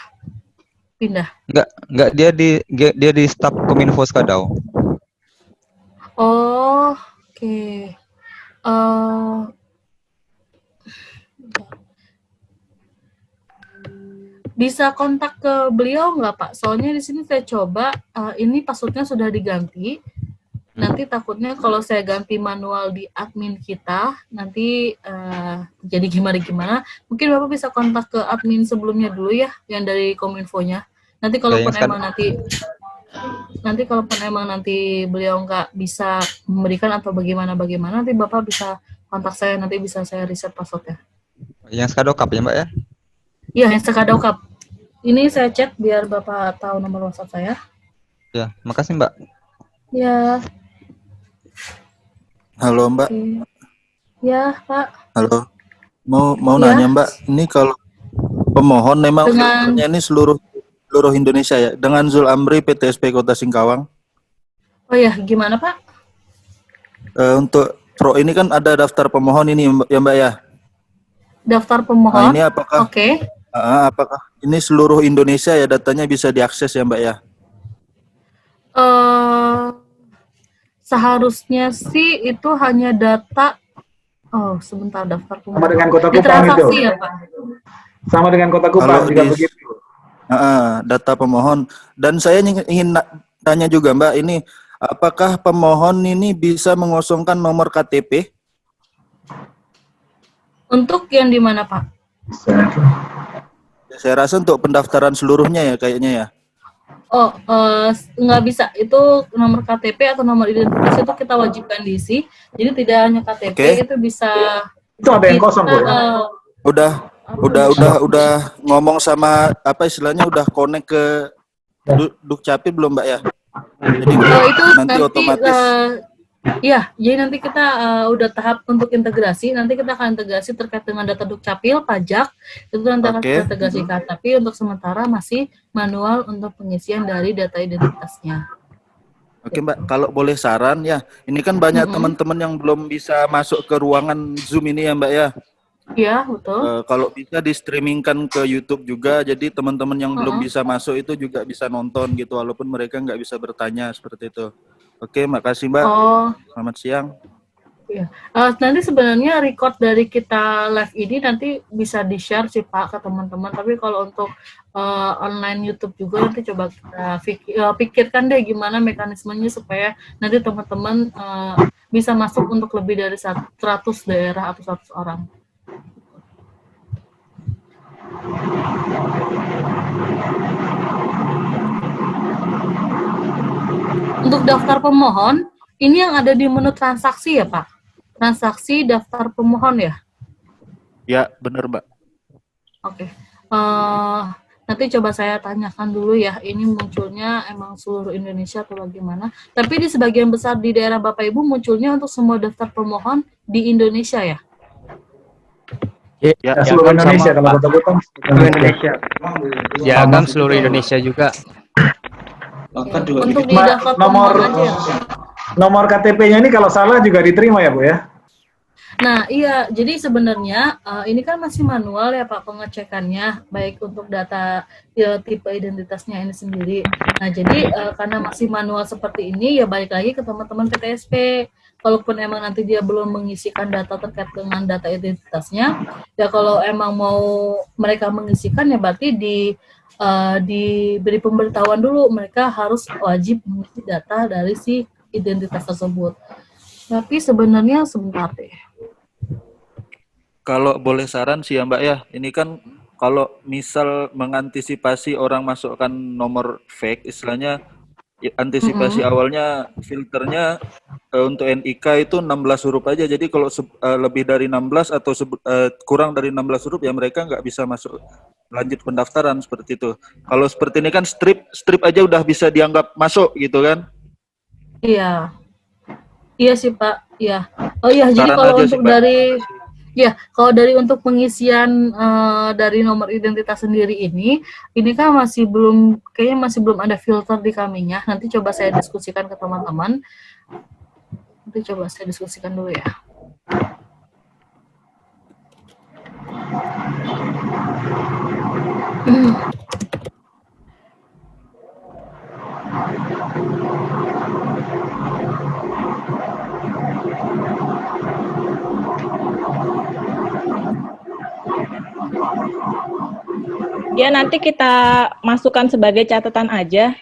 pindah? Enggak, dia di staf Kominfo Sekadau. Oh, oke. Bisa kontak ke beliau nggak Pak? Soalnya di sini saya coba, ini passwordnya sudah diganti. Nanti takutnya kalau saya ganti manual di admin kita, nanti jadi gimana-gimana. Mungkin Bapak bisa kontak ke admin sebelumnya dulu ya, yang dari Kominfo-nya. Nanti kalaupun emang nanti beliau nggak bisa memberikan atau bagaimana, nanti Bapak bisa kontak saya, nanti bisa saya riset passwordnya. Yang Sekadau Cup ya Mbak ya? Iya, yang Sekadau Cup. Ini saya chat biar Bapak tahu nomor WhatsApp saya. Ya, makasih Mbak. Ya. Halo Mbak. Ya Pak. Halo. Mau nanya Mbak, ini kalau pemohon memang ini seluruh Indonesia ya, dengan Zul Amri PTSP Kota Singkawang. Oh ya, gimana Pak? Untuk Pro ini kan ada daftar pemohon ini ya Mbak ya. Daftar pemohon. Nah, ini apakah? Oke. Apakah ini seluruh Indonesia ya, datanya bisa diakses ya Mbak ya? Seharusnya sih itu hanya data. Oh, sebentar, daftar pemohon. Sama dengan Kota Kupang itu. Ya, Pak? Sama dengan Kota Kupang juga begitu. Data pemohon. Dan saya ingin tanya juga Mbak, ini apakah pemohon ini bisa mengosongkan nomor KTP? Untuk yang di mana Pak? Saya rasa untuk pendaftaran seluruhnya ya kayaknya ya. Oh, nggak bisa. Itu nomor KTP atau nomor identitas itu kita wajibkan diisi. Jadi tidak hanya KTP, itu bisa. Itu ada yang kosong Bu. Udah ngomong sama apa istilahnya, udah connect ke Dukcapil belum Mbak ya? Jadi itu nanti otomatis. Iya, jadi nanti kita udah tahap untuk integrasi. Nanti kita akan integrasi terkait dengan data Dukcapil, pajak, itu nanti akan kita integrasikan. Tapi untuk sementara masih manual untuk pengisian dari data identitasnya. Oke Mbak, kalau boleh saran ya, ini kan banyak teman-teman yang belum bisa masuk ke ruangan Zoom ini ya Mbak ya. Iya, betul. Kalau bisa di streamingkan ke YouTube juga, jadi teman-teman yang belum bisa masuk itu juga bisa nonton gitu, walaupun mereka nggak bisa bertanya seperti itu. Oke, makasih Mbak. Selamat siang. Ya. Nanti sebenarnya record dari kita live ini nanti bisa di-share sih Pak ke teman-teman. Tapi kalau untuk online YouTube juga nanti coba kita pikirkan deh gimana mekanismenya supaya nanti teman-teman bisa masuk untuk lebih dari 100 daerah atau 100 orang. Untuk daftar pemohon, ini yang ada di menu transaksi ya Pak? Transaksi daftar pemohon ya? Ya, benar Mbak. Oke. Nanti coba saya tanyakan dulu ya, ini munculnya emang seluruh Indonesia atau bagaimana. Tapi di sebagian besar di daerah Bapak Ibu munculnya untuk semua daftar pemohon di Indonesia ya? Ya, seluruh Indonesia kalau betul-betul seluruh Indonesia. Ya, kan seluruh Indonesia juga. Untuk di daftar pemohon aja ya? Nomor KTP-nya ini kalau salah juga diterima ya Bu ya? Nah iya, jadi sebenarnya ini kan masih manual ya Pak pengecekannya, baik untuk data tipe identitasnya ini sendiri. Nah jadi karena masih manual seperti ini ya balik lagi ke teman-teman PTSP. Kalaupun emang nanti dia belum mengisikan data terkait dengan data identitasnya, ya kalau emang mau mereka mengisikan ya berarti diberi pemberitahuan dulu mereka harus wajib mengisi data dari si identitas tersebut. Tapi sebenarnya sebentar deh. Kalau boleh saran sih ya Mbak ya, ini kan kalau misal mengantisipasi orang masukkan nomor fake, istilahnya antisipasi awalnya filternya untuk NIK itu 16 huruf aja. Jadi kalau lebih dari 16 atau kurang dari 16 huruf ya mereka nggak bisa masuk lanjut pendaftaran seperti itu. Kalau seperti ini kan strip aja udah bisa dianggap masuk gitu kan? Iya. Iya sih Pak, iya. Oh iya, jadi kalau untuk dari untuk pengisian dari nomor identitas sendiri ini kan kayaknya masih belum ada filter di kaminya. Nanti coba saya diskusikan ke teman-teman. Nanti coba saya diskusikan dulu ya. Ya nanti kita masukkan sebagai catatan aja,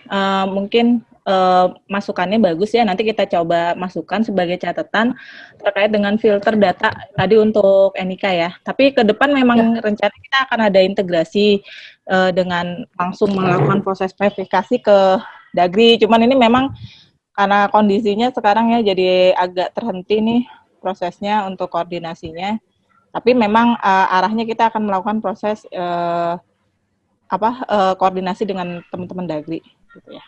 mungkin masukannya bagus ya, nanti kita coba masukkan sebagai catatan terkait dengan filter data tadi untuk NIK ya. Tapi ke depan memang rencana kita akan ada integrasi dengan langsung melakukan proses verifikasi ke Dagri, cuman ini memang karena kondisinya sekarang ya jadi agak terhenti nih prosesnya untuk koordinasinya. Tapi memang arahnya kita akan melakukan proses koordinasi dengan teman-teman Dagri gitu ya.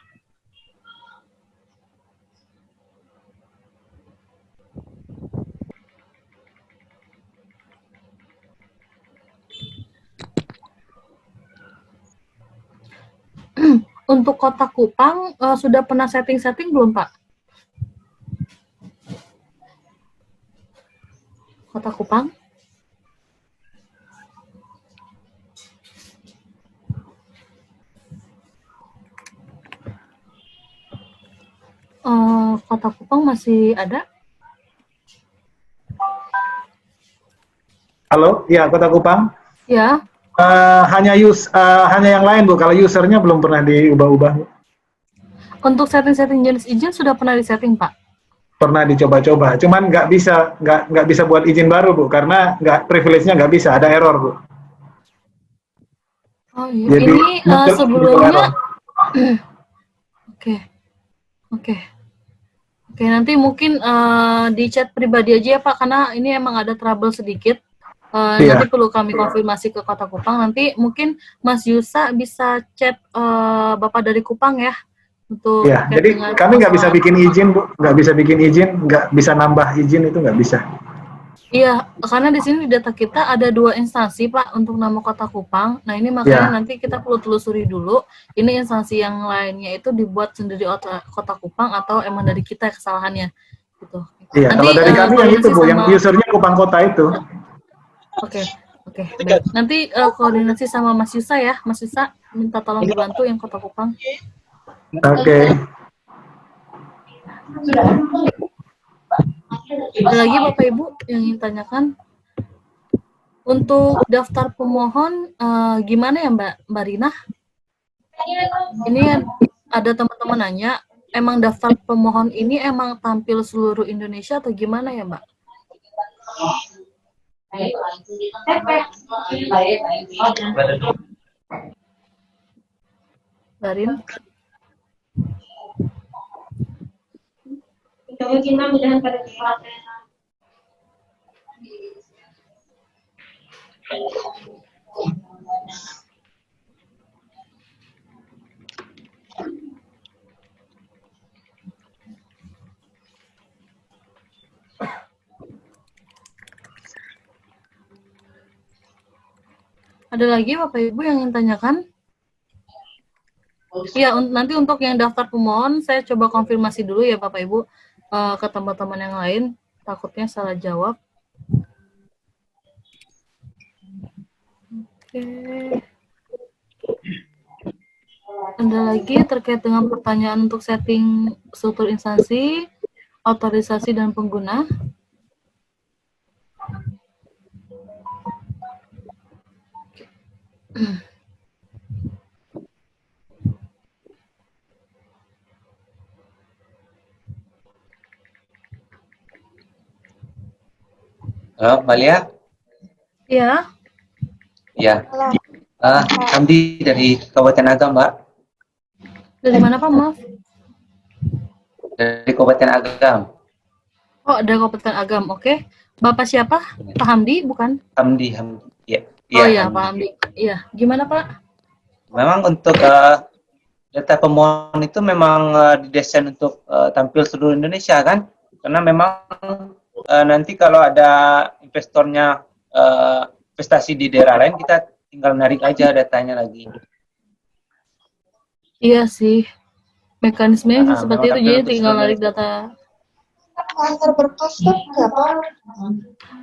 Untuk Kota Kupang sudah pernah setting belum Pak? Kota Kupang? Kota Kupang masih ada? Halo, ya Kota Kupang. Ya. Hanya yang lain Bu, kalau usernya belum pernah diubah-ubah. Untuk setting jenis izin sudah pernah disetting Pak? Pernah dicoba-coba, cuman nggak bisa buat izin baru Bu, karena privilege-nya nggak bisa, ada error Bu. Oh iya. Jadi, ini sebelumnya. Oke, nanti mungkin di chat pribadi aja ya Pak, karena ini emang ada trouble sedikit. Nanti perlu kami konfirmasi ke Kota Kupang. Nanti mungkin Mas Yusa bisa chat Bapak dari Kupang ya. Untuk jadi kami nggak bisa bikin izin Bu, nggak bisa nambah izin, itu nggak bisa. Iya, karena di sini di data kita ada 2 instansi Pak untuk nama Kota Kupang. Nah ini makanya nanti kita perlu telusuri dulu. Ini instansi yang lainnya itu dibuat sendiri Kota Kupang atau emang dari kita kesalahannya gitu. Iya, kalau dari kami yang itu Bu, yang usernya Kupang Kota itu. Oke, baik. Nanti koordinasi sama Mas Yusa ya. Mas Yusa minta tolong dibantu yang Kota Kupang. Oke. Ada lagi Bapak Ibu yang ingin tanyakan? Untuk daftar pemohon gimana ya Mbak Rina? Ini ada teman-teman nanya, emang daftar pemohon ini emang tampil seluruh Indonesia atau gimana ya Mbak? Barin? Ada lagi Bapak Ibu yang ingin tanyakan? Iya, nanti untuk yang daftar pemohon, saya coba konfirmasi dulu ya Bapak Ibu ke teman-teman yang lain, takutnya salah jawab. Oke. Ada lagi terkait dengan pertanyaan untuk setting struktur instansi, otorisasi dan pengguna? Halo, Mbak Lia? Ya. Ya. Andi dari Kabupaten Agam, Mbak. Dari mana Pak, maaf? Dari Kabupaten Agam. Oh, dari Kabupaten Agam, oke. Bapak siapa? Pak Hamdi, bukan? Hamdi. Ya. Oh iya, Pak Hamdi. Iya, gimana Pak? Memang untuk data pemohon itu memang didesain untuk tampil seluruh Indonesia kan? Karena memang nanti kalau ada investornya investasi di daerah lain, kita tinggal narik aja datanya lagi. Iya sih, mekanismenya seperti itu, jadi tinggal narik data.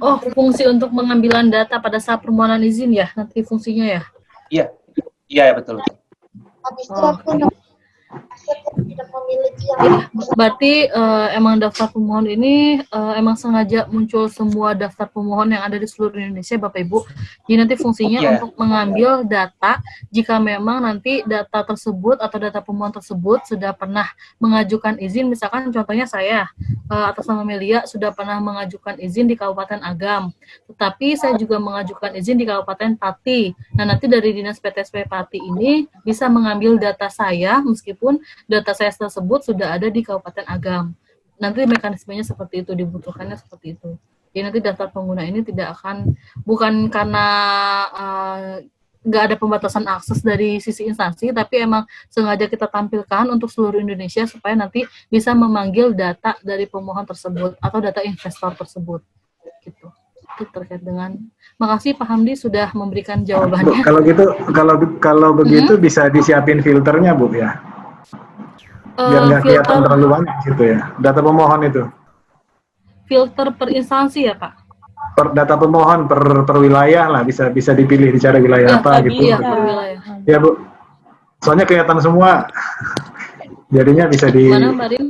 Oh, fungsi untuk pengambilan data pada saat permohonan izin ya, nanti fungsinya ya? Iya betul. Ya, berarti emang daftar pemohon ini emang sengaja muncul semua daftar pemohon yang ada di seluruh Indonesia Bapak Ibu. Jadi nanti fungsinya untuk mengambil data jika memang nanti data tersebut atau data pemohon tersebut sudah pernah mengajukan izin, misalkan contohnya saya atas nama Melia sudah pernah mengajukan izin di Kabupaten Agam, tetapi saya juga mengajukan izin di Kabupaten Pati. Nah nanti dari Dinas PTSP Pati ini bisa mengambil data saya meskipun data saya tersebut sudah ada di Kabupaten Agam. Nanti mekanismenya seperti itu, dibutuhkannya seperti itu. Jadi nanti daftar pengguna ini tidak akan, bukan karena nggak ada pembatasan akses dari sisi instansi, tapi emang sengaja kita tampilkan untuk seluruh Indonesia supaya nanti bisa memanggil data dari pemohon tersebut atau data investor tersebut. Gitu. Itu terkait dengan, makasih Pak Hamdi sudah memberikan jawabannya. Bu, kalau gitu, kalau begitu bisa disiapin filternya Bu ya? Biar nggak kelihatan terlalu banyak gitu ya, data pemohon itu. Filter per instansi ya Pak? Data pemohon per wilayah lah, bisa dipilih dicari wilayah apa gitu. Iya, per wilayah. Ya Bu, soalnya kelihatan semua, jadinya bisa di. Mana Mbak Rin?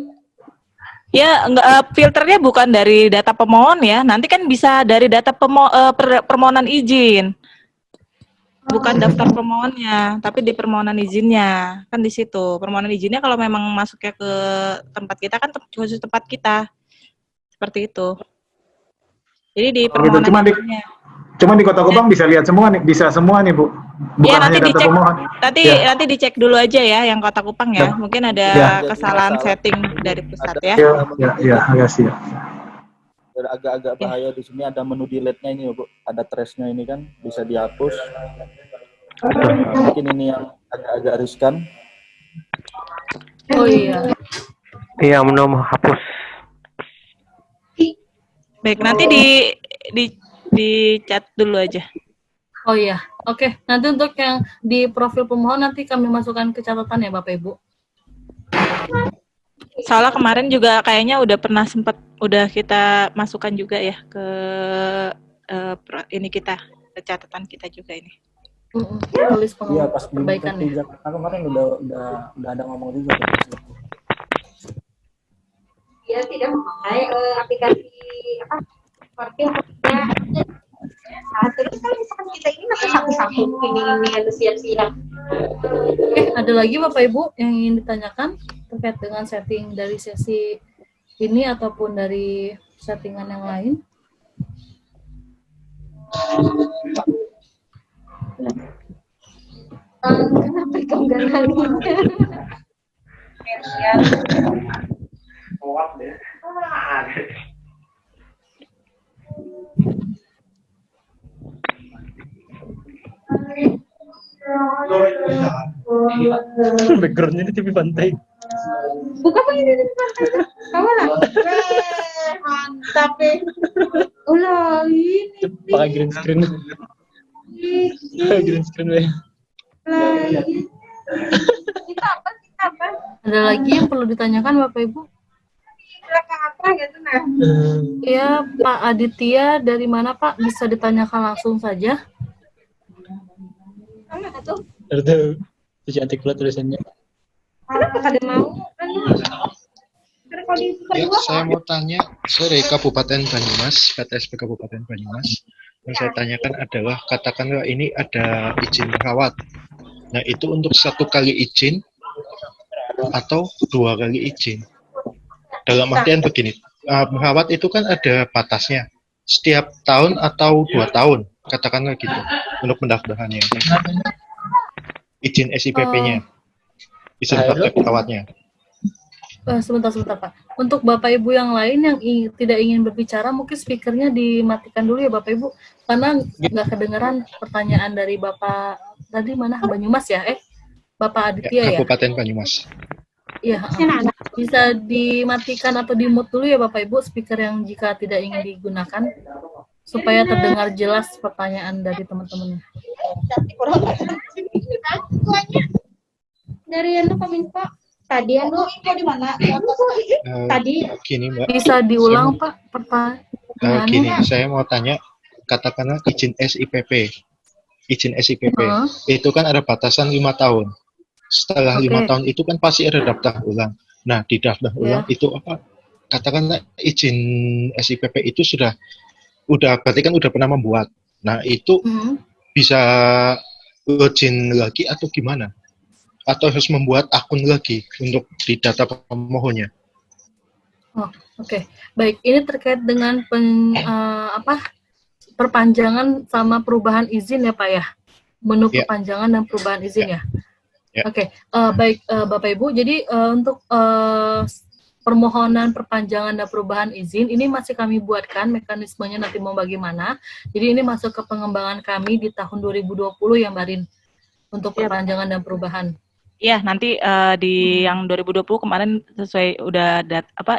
Ya, filternya bukan dari data pemohon ya, nanti kan bisa dari data permohonan izin. Bukan daftar pemohonnya, tapi di permohonan izinnya. Kan di situ. Permohonan izinnya kalau memang masuknya ke tempat kita kan khusus tempat kita. Seperti itu. Jadi di permohonan izinnya. Cuma di Kota Kupang bisa lihat semua nih, bisa semua nih Bu. Bukan ya, nanti hanya data dicek, pemohon. Nanti dicek dulu aja ya yang Kota Kupang ya. Mungkin ada kesalahan setting dari pusat ya. Iya, agak siap. Agak-agak bahaya di sini ada menu delete-nya ini Bu, ada trash-nya ini kan bisa dihapus. Mungkin ini yang agak-agak riskan. Oh iya. Iya, menu menghapus. Baik, nanti di chat dulu aja. Oh iya, oke. Nanti untuk yang di profil pemohon nanti kami masukkan ke catatan ya Bapak Ibu. Soalnya kemarin juga kayaknya udah kita masukkan juga ya ke ini kita, ke catatan kita juga ini. Tulis Iya, pas perbaikan di Jakarta kemarin udah ada ngomong juga. Dia tidak memakai aplikasi parkir terus kan misalkan kita ini masih satu-satu ini harus siap-siap. Ada lagi Bapak Ibu yang ingin ditanyakan terkait dengan setting dari sesi ini ataupun dari settingan yang lain? Kenapa keunggalannya? Backgroundnya di TV pantai. Bukan begini di pantai. Kamu lah. Mantap deh. Ulah ini. Pakai green screen. Green screen ya. Kita apa? Ada lagi yang perlu ditanyakan Bapak Ibu? Belakang apa gitu nah? Ya, Pak Aditya dari mana Pak? Bisa ditanyakan langsung saja. Mana tuh? Ada cantik pula tulisannya. Ada mau? Ya, saya mau tanya, saya dari Kabupaten Banyumas, PTSP Kabupaten Banyumas. Yang saya tanyakan adalah, katakanlah ini ada izin merawat. Nah, itu untuk satu kali izin atau dua kali izin. Dalam artian begini, merawat itu kan ada batasnya. Setiap tahun atau 2 tahun, katakanlah gitu, untuk pendaftarannya. Izin SIPP-nya. Izin praktek perawatnya. Sebentar Pak. Untuk Bapak Ibu yang lain yang tidak ingin berbicara, mungkin speakernya dimatikan dulu ya Bapak Ibu, karena nggak kedengeran pertanyaan dari Bapak tadi mana Banyumas ya? Bapak Aditya ya? Kabupaten Banyumas. Iya. Bisa dimatikan atau di-mute dulu ya Bapak Ibu speaker yang jika tidak ingin digunakan, supaya terdengar jelas pertanyaan dari teman-temannya. Dari Anu Kominfo. Tadi Anu info di mana? Tadi gini Mbak. Bisa diulang Pak pertanyaannya? Gini, saya mau tanya, katakanlah izin SIPP. Izin SIPP. Itu kan ada batasan 5 tahun. Setelah 5 tahun itu kan pasti ada daftar ulang. Nah, di daftar ulang itu apa? Katakanlah izin SIPP itu berarti kan udah pernah membuat. Nah, itu bisa izin lagi atau gimana? Atau harus membuat akun lagi untuk di data pemohonnya? Oke. Baik, ini terkait dengan perpanjangan sama perubahan izin ya Pak ya? Menu perpanjangan dan perubahan izin ya? Oke. Baik Bapak Ibu, jadi untuk permohonan perpanjangan dan perubahan izin ini masih kami buatkan mekanismenya nanti mau bagaimana. Jadi ini masuk ke pengembangan kami di tahun 2020 ya Mbak Rin untuk perpanjangan dan perubahan. Iya, nanti di yang 2020 kemarin sesuai udah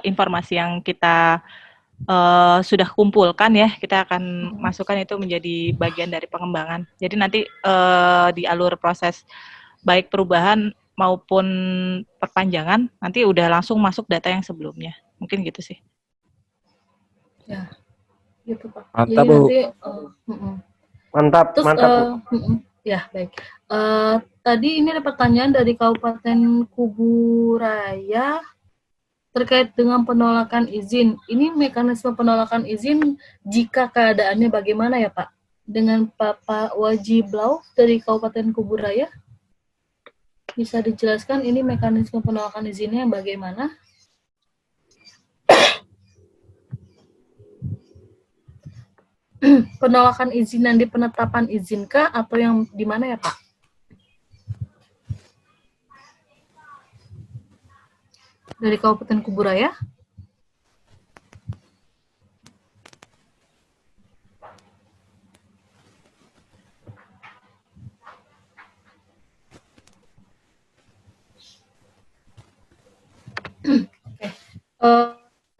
informasi yang kita sudah kumpulkan ya, kita akan masukkan itu menjadi bagian dari pengembangan. Jadi nanti di alur proses baik perubahan maupun perpanjangan nanti udah langsung masuk data yang sebelumnya. Mungkin gitu sih. Ya, gitu Pak. Mantap, jadi Bu. nanti, Mantap, terus, mantap, Bu. Ya, baik. Tadi ini ada pertanyaan dari Kabupaten Kuburaya terkait dengan penolakan izin. Ini mekanisme penolakan izin jika keadaannya bagaimana ya Pak? Dengan Bapak Wajiblau dari Kabupaten Kuburaya, bisa dijelaskan ini mekanisme penolakan izinnya bagaimana? Penolakan izin yang di penetapan izinkah atau yang di mana ya Pak? Dari Kabupaten Kuburaya?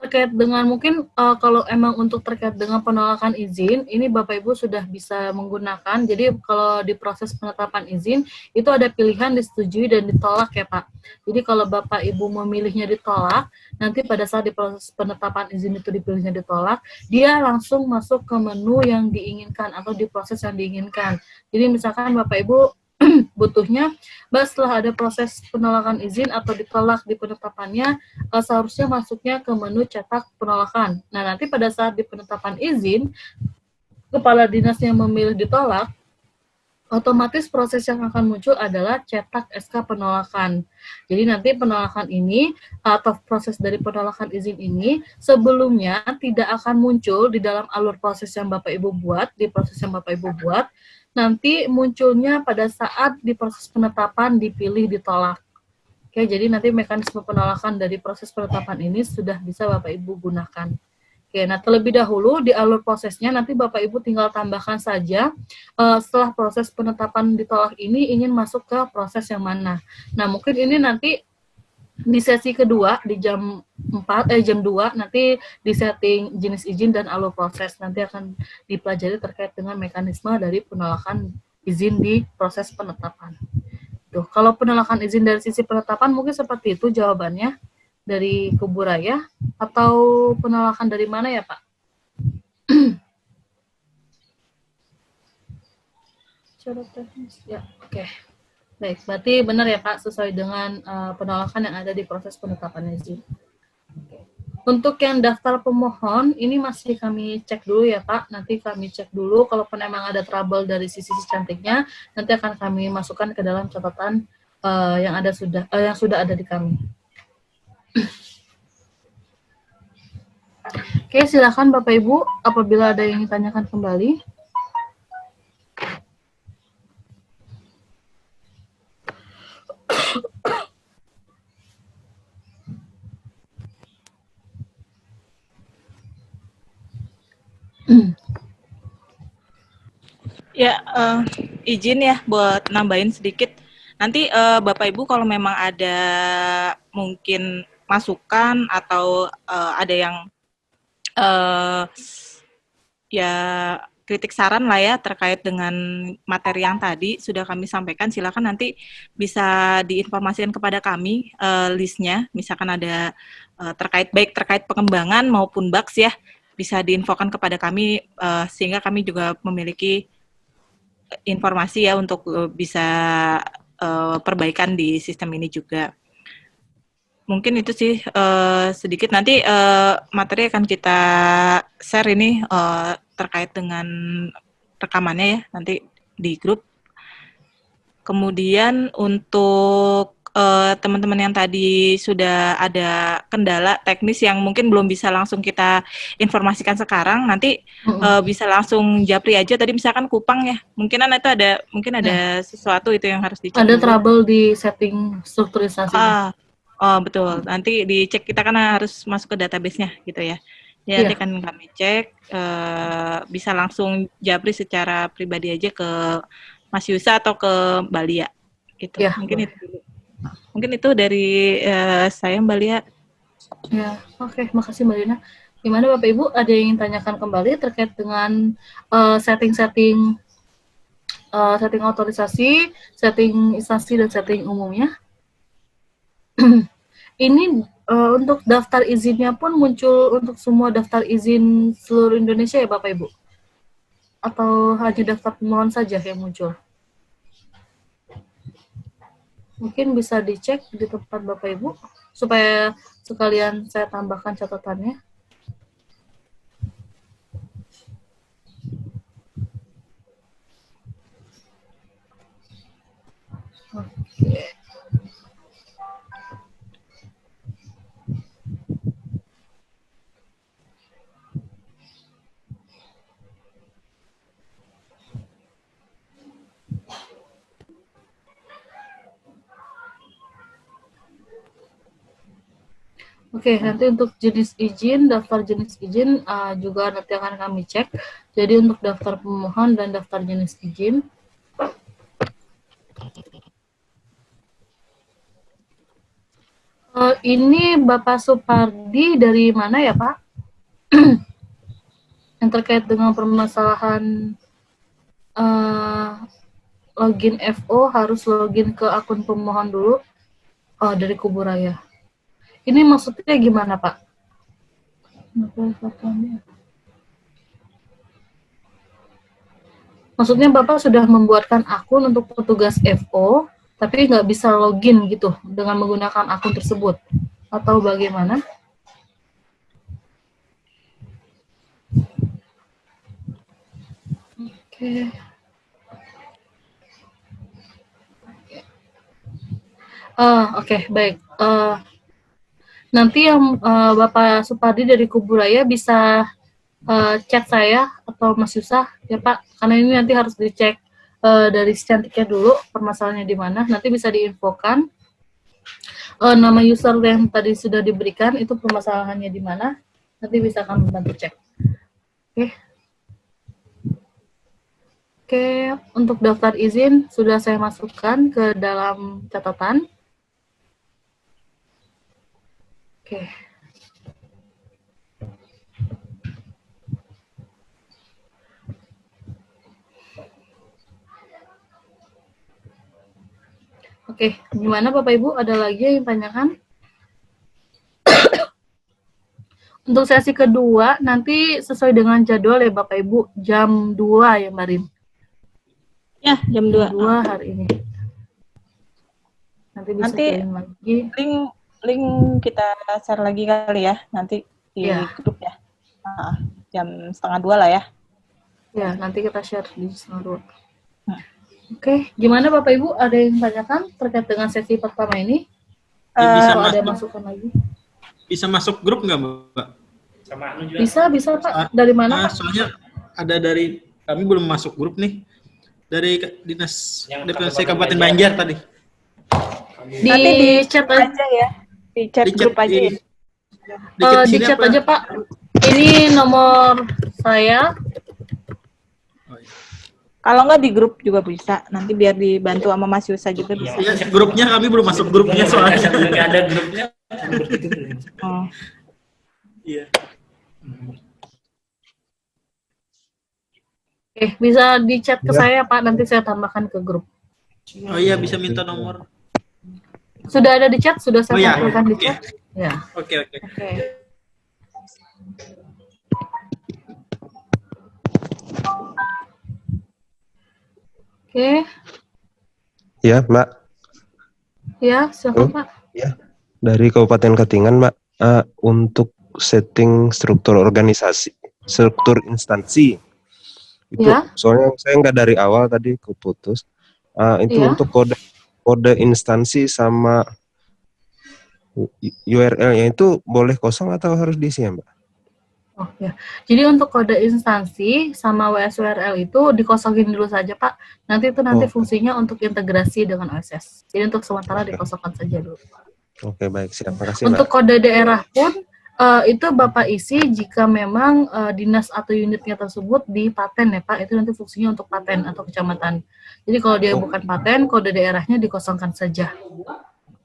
Terkait dengan mungkin kalau emang untuk terkait dengan penolakan izin, ini Bapak Ibu sudah bisa menggunakan. Jadi kalau di proses penetapan izin itu ada pilihan disetujui dan ditolak ya Pak. Jadi kalau Bapak Ibu memilihnya ditolak, nanti pada saat di proses penetapan izin itu dipilihnya ditolak, dia langsung masuk ke menu yang diinginkan atau di proses yang diinginkan. Jadi misalkan Bapak Ibu butuhnya, Mbak, setelah ada proses penolakan izin atau ditolak di penetapannya, seharusnya masuknya ke menu cetak penolakan. Nah, nanti pada saat di penetapan izin, kepala dinas yang memilih ditolak, otomatis proses yang akan muncul adalah cetak SK penolakan. Jadi nanti penolakan ini atau proses dari penolakan izin ini sebelumnya tidak akan muncul di dalam alur proses yang Bapak Ibu buat, di proses yang Bapak Ibu buat, nanti munculnya pada saat di proses penetapan dipilih ditolak. Oke, jadi nanti mekanisme penolakan dari proses penetapan ini sudah bisa Bapak Ibu gunakan. Oke, nah terlebih dahulu di alur prosesnya nanti Bapak Ibu tinggal tambahkan saja setelah proses penetapan ditolak ini ingin masuk ke proses yang mana. Nah, mungkin ini nanti di sesi kedua di jam 2 nanti di setting jenis izin dan alur proses nanti akan dipelajari terkait dengan mekanisme dari penolakan izin di proses penetapan. Tuh, kalau penolakan izin dari sisi penetapan mungkin seperti itu jawabannya. Dari Kubu Raya atau penolakan dari mana ya Pak? Cara teknis ya, oke. Baik, berarti benar ya Pak sesuai dengan penolakan yang ada di proses penetapan izin. Oke. Untuk yang daftar pemohon ini masih kami cek dulu ya Pak. Nanti kami cek dulu kalaupun emang ada trouble dari sisi cantiknya nanti akan kami masukkan ke dalam catatan yang sudah ada di kami. Oke, silakan Bapak Ibu apabila ada yang ditanyakan kembali. Ya, izin ya buat nambahin sedikit. Nanti Bapak Ibu kalau memang ada mungkin masukan atau ada yang ya kritik saran lah ya terkait dengan materi yang tadi sudah kami sampaikan, silakan nanti bisa diinformasikan kepada kami listnya, misalkan ada terkait pengembangan maupun bugs ya, bisa diinfokan kepada kami sehingga kami juga memiliki informasi ya untuk bisa perbaikan di sistem ini juga. Mungkin itu sih sedikit. Nanti materi akan kita share ini terkait dengan rekamannya ya nanti di grup. Kemudian untuk teman-teman yang tadi sudah ada kendala teknis yang mungkin belum bisa langsung kita informasikan sekarang, nanti bisa langsung japri aja. Tadi misalkan Kupang ya, mungkin ada sesuatu itu yang harus dicek. Ada trouble di setting strukturisasinya. Oh betul, nanti dicek, kita kan harus masuk ke database-nya gitu ya. Ya nanti akan kami cek, bisa langsung japri secara pribadi aja ke Mas Yusa atau ke Mbak Lia gitu. Ya, mungkin itu dulu. Mungkin itu dari saya Mbak Lia. Ya, oke, makasih Mbak Lina. Gimana Bapak Ibu, ada yang ingin tanyakan kembali terkait dengan setting otorisasi, setting instansi dan setting umumnya? Ini untuk daftar izinnya pun muncul untuk semua daftar izin seluruh Indonesia ya Bapak Ibu? Atau hanya daftar pemohon saja yang muncul? Mungkin bisa dicek di tempat Bapak Ibu supaya sekalian saya tambahkan catatannya. Oke. Oke, nanti untuk jenis izin, daftar jenis izin juga nanti akan kami cek. Jadi untuk daftar pemohon dan daftar jenis izin. Ini Bapak Supardi dari mana ya Pak? Yang terkait dengan permasalahan login FO harus login ke akun pemohon dulu. Oh, dari Kubu Raya. Ini maksudnya gimana, Pak? Maksudnya Bapak sudah membuatkan akun untuk petugas FO, tapi nggak bisa login gitu dengan menggunakan akun tersebut, atau bagaimana? Oke. Oke, baik. Nanti yang Bapak Supardi dari Kuburaya bisa chat saya atau Mas Yusah ya Pak, karena ini nanti harus dicek dari si cantiknya dulu permasalahannya di mana, nanti bisa diinfokan nama user yang tadi sudah diberikan itu permasalahannya di mana, nanti bisa kami bantu cek. Oke, untuk daftar izin sudah saya masukkan ke dalam catatan. Oke. Oke, gimana Bapak Ibu? Ada lagi yang tanyakan? Untuk sesi kedua, nanti sesuai dengan jadwal ya Bapak Ibu, jam 2 ya Mbak Rim? Ya, jam 2. Jam 2 hari ini. Nanti bisa kirim lagi. Link kita share lagi kali ya, nanti di grup ya. Jam 1:30 lah ya. Ya, nanti kita share di 1:30. Oke, gimana Bapak Ibu? Ada yang tanyakan terkait dengan sesi pertama ini? Bisa ada masuk, masukan lagi? Bisa masuk grup nggak Mbak? Sama Anu juga. Bisa Pak. Dari mana Pak? Soalnya ada dari, kami belum masuk grup nih. Dari Dinas DPLC Kabupaten Banjar tadi. Nanti di chat aja ya. Di chat grup aja ya. Di chat aja Pak. Ini nomor saya. Kalau nggak di grup juga bisa. Nanti biar dibantu sama Mas Yusa juga bisa. Iya, grupnya kami belum masuk grupnya soalnya. Nggak ada grupnya. Oh. Iya. Oke, bisa di chat ke saya Pak. Nanti saya tambahkan ke grup. Oh iya, bisa minta nomor. Sudah ada di chat? Sudah saya tampilkan di chat? Ya. Oke. Oke. Ya, Mbak. Ya, silakan Pak. Ya, dari Kabupaten Katingan, Mbak. Untuk setting struktur organisasi, struktur instansi, itu soalnya saya nggak dari awal tadi keputus. Itu untuk kode instansi sama URL-nya itu boleh kosong atau harus diisi ya, Mbak? Oh ya, jadi untuk kode instansi sama WSURL itu dikosongin dulu saja Pak. Nanti itu fungsinya untuk integrasi dengan OSS. Jadi untuk sementara dikosongkan saja dulu. Oke, baik, siap. Makasih, Untuk Mbak. kode daerah pun itu Bapak isi jika memang dinas atau unitnya tersebut di paten ya Pak. Itu nanti fungsinya untuk paten atau kecamatan. Jadi kalau dia bukan paten, kode daerahnya dikosongkan saja.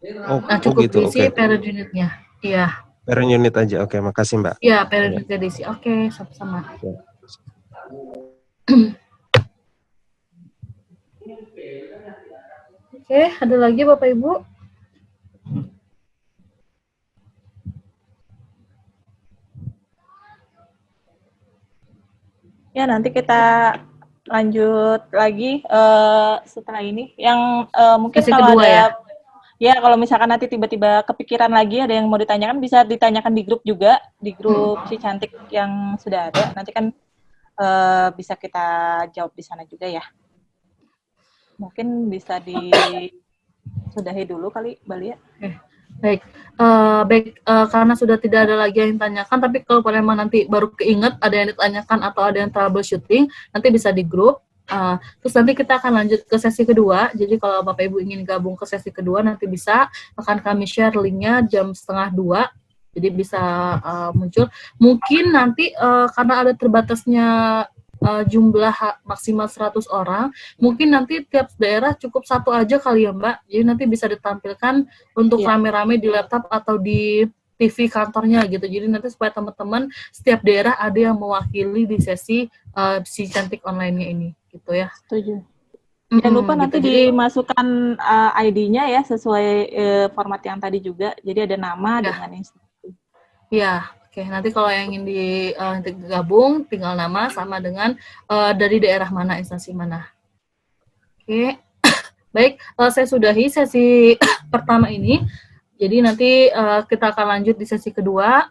Nah, cukup gitu, diisi parent unitnya. Iya. Parent unit aja. Oke, makasih, Mbak. Iya, parent unitnya diisi. Oke, sama-sama. Oke, ada lagi Bapak Ibu? Ya, nanti kita lanjut lagi setelah ini. Yang mungkin Sesi kalau kedua ada kalau misalkan nanti tiba-tiba kepikiran lagi ada yang mau ditanyakan, bisa ditanyakan di grup juga, di grup si cantik yang sudah ada. Nanti kan bisa kita jawab di sana juga ya. Mungkin bisa disudahi dulu kali, Balia. Baik, karena sudah tidak ada lagi yang ditanyakan, tapi kalau memang nanti baru keinget ada yang ditanyakan atau ada yang troubleshooting, nanti bisa di grup. Terus nanti kita akan lanjut ke sesi kedua. Jadi kalau Bapak Ibu ingin gabung ke sesi kedua, nanti bisa, akan kami share linknya jam 1:30. Jadi bisa muncul. Mungkin nanti karena ada terbatasnya jumlah maksimal 100 orang, mungkin nanti tiap daerah cukup satu aja kali ya Mbak. Jadi nanti bisa ditampilkan untuk rame-rame di laptop atau di TV kantornya gitu. Jadi nanti supaya teman-teman setiap daerah ada yang mewakili di sesi si cantik online-nya ini gitu ya. Setuju. Jangan lupa nanti dimasukkan ID-nya ya sesuai format yang tadi juga. Jadi ada nama dengan institusi. Ya, Oke, nanti kalau yang ingin digabung, tinggal nama sama dengan dari daerah mana, instansi mana. Oke, baik, saya sudahi sesi pertama ini. Jadi nanti kita akan lanjut di sesi kedua,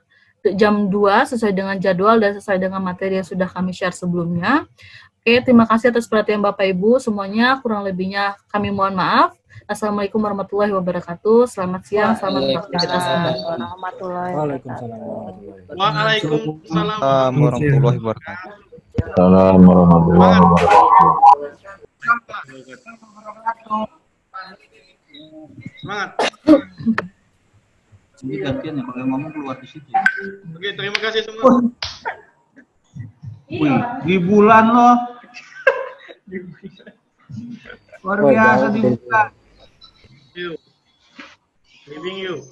jam 2, sesuai dengan jadwal dan sesuai dengan materi yang sudah kami share sebelumnya. Oke, terima kasih atas perhatian Bapak Ibu semuanya, kurang lebihnya kami mohon maaf. Assalamualaikum warahmatullahi wabarakatuh. Selamat siang, selamat beraktivitas kembali. Waalaikumsalam warahmatullahi wabarakatuh. Salam warahmatullahi wabarakatuh. Semangat. Jadi gantian ya, kalau ngomong keluar di situ. Oke, terima kasih semua. Wih, di bulan loh. Luar biasa di bulan. Leaving you.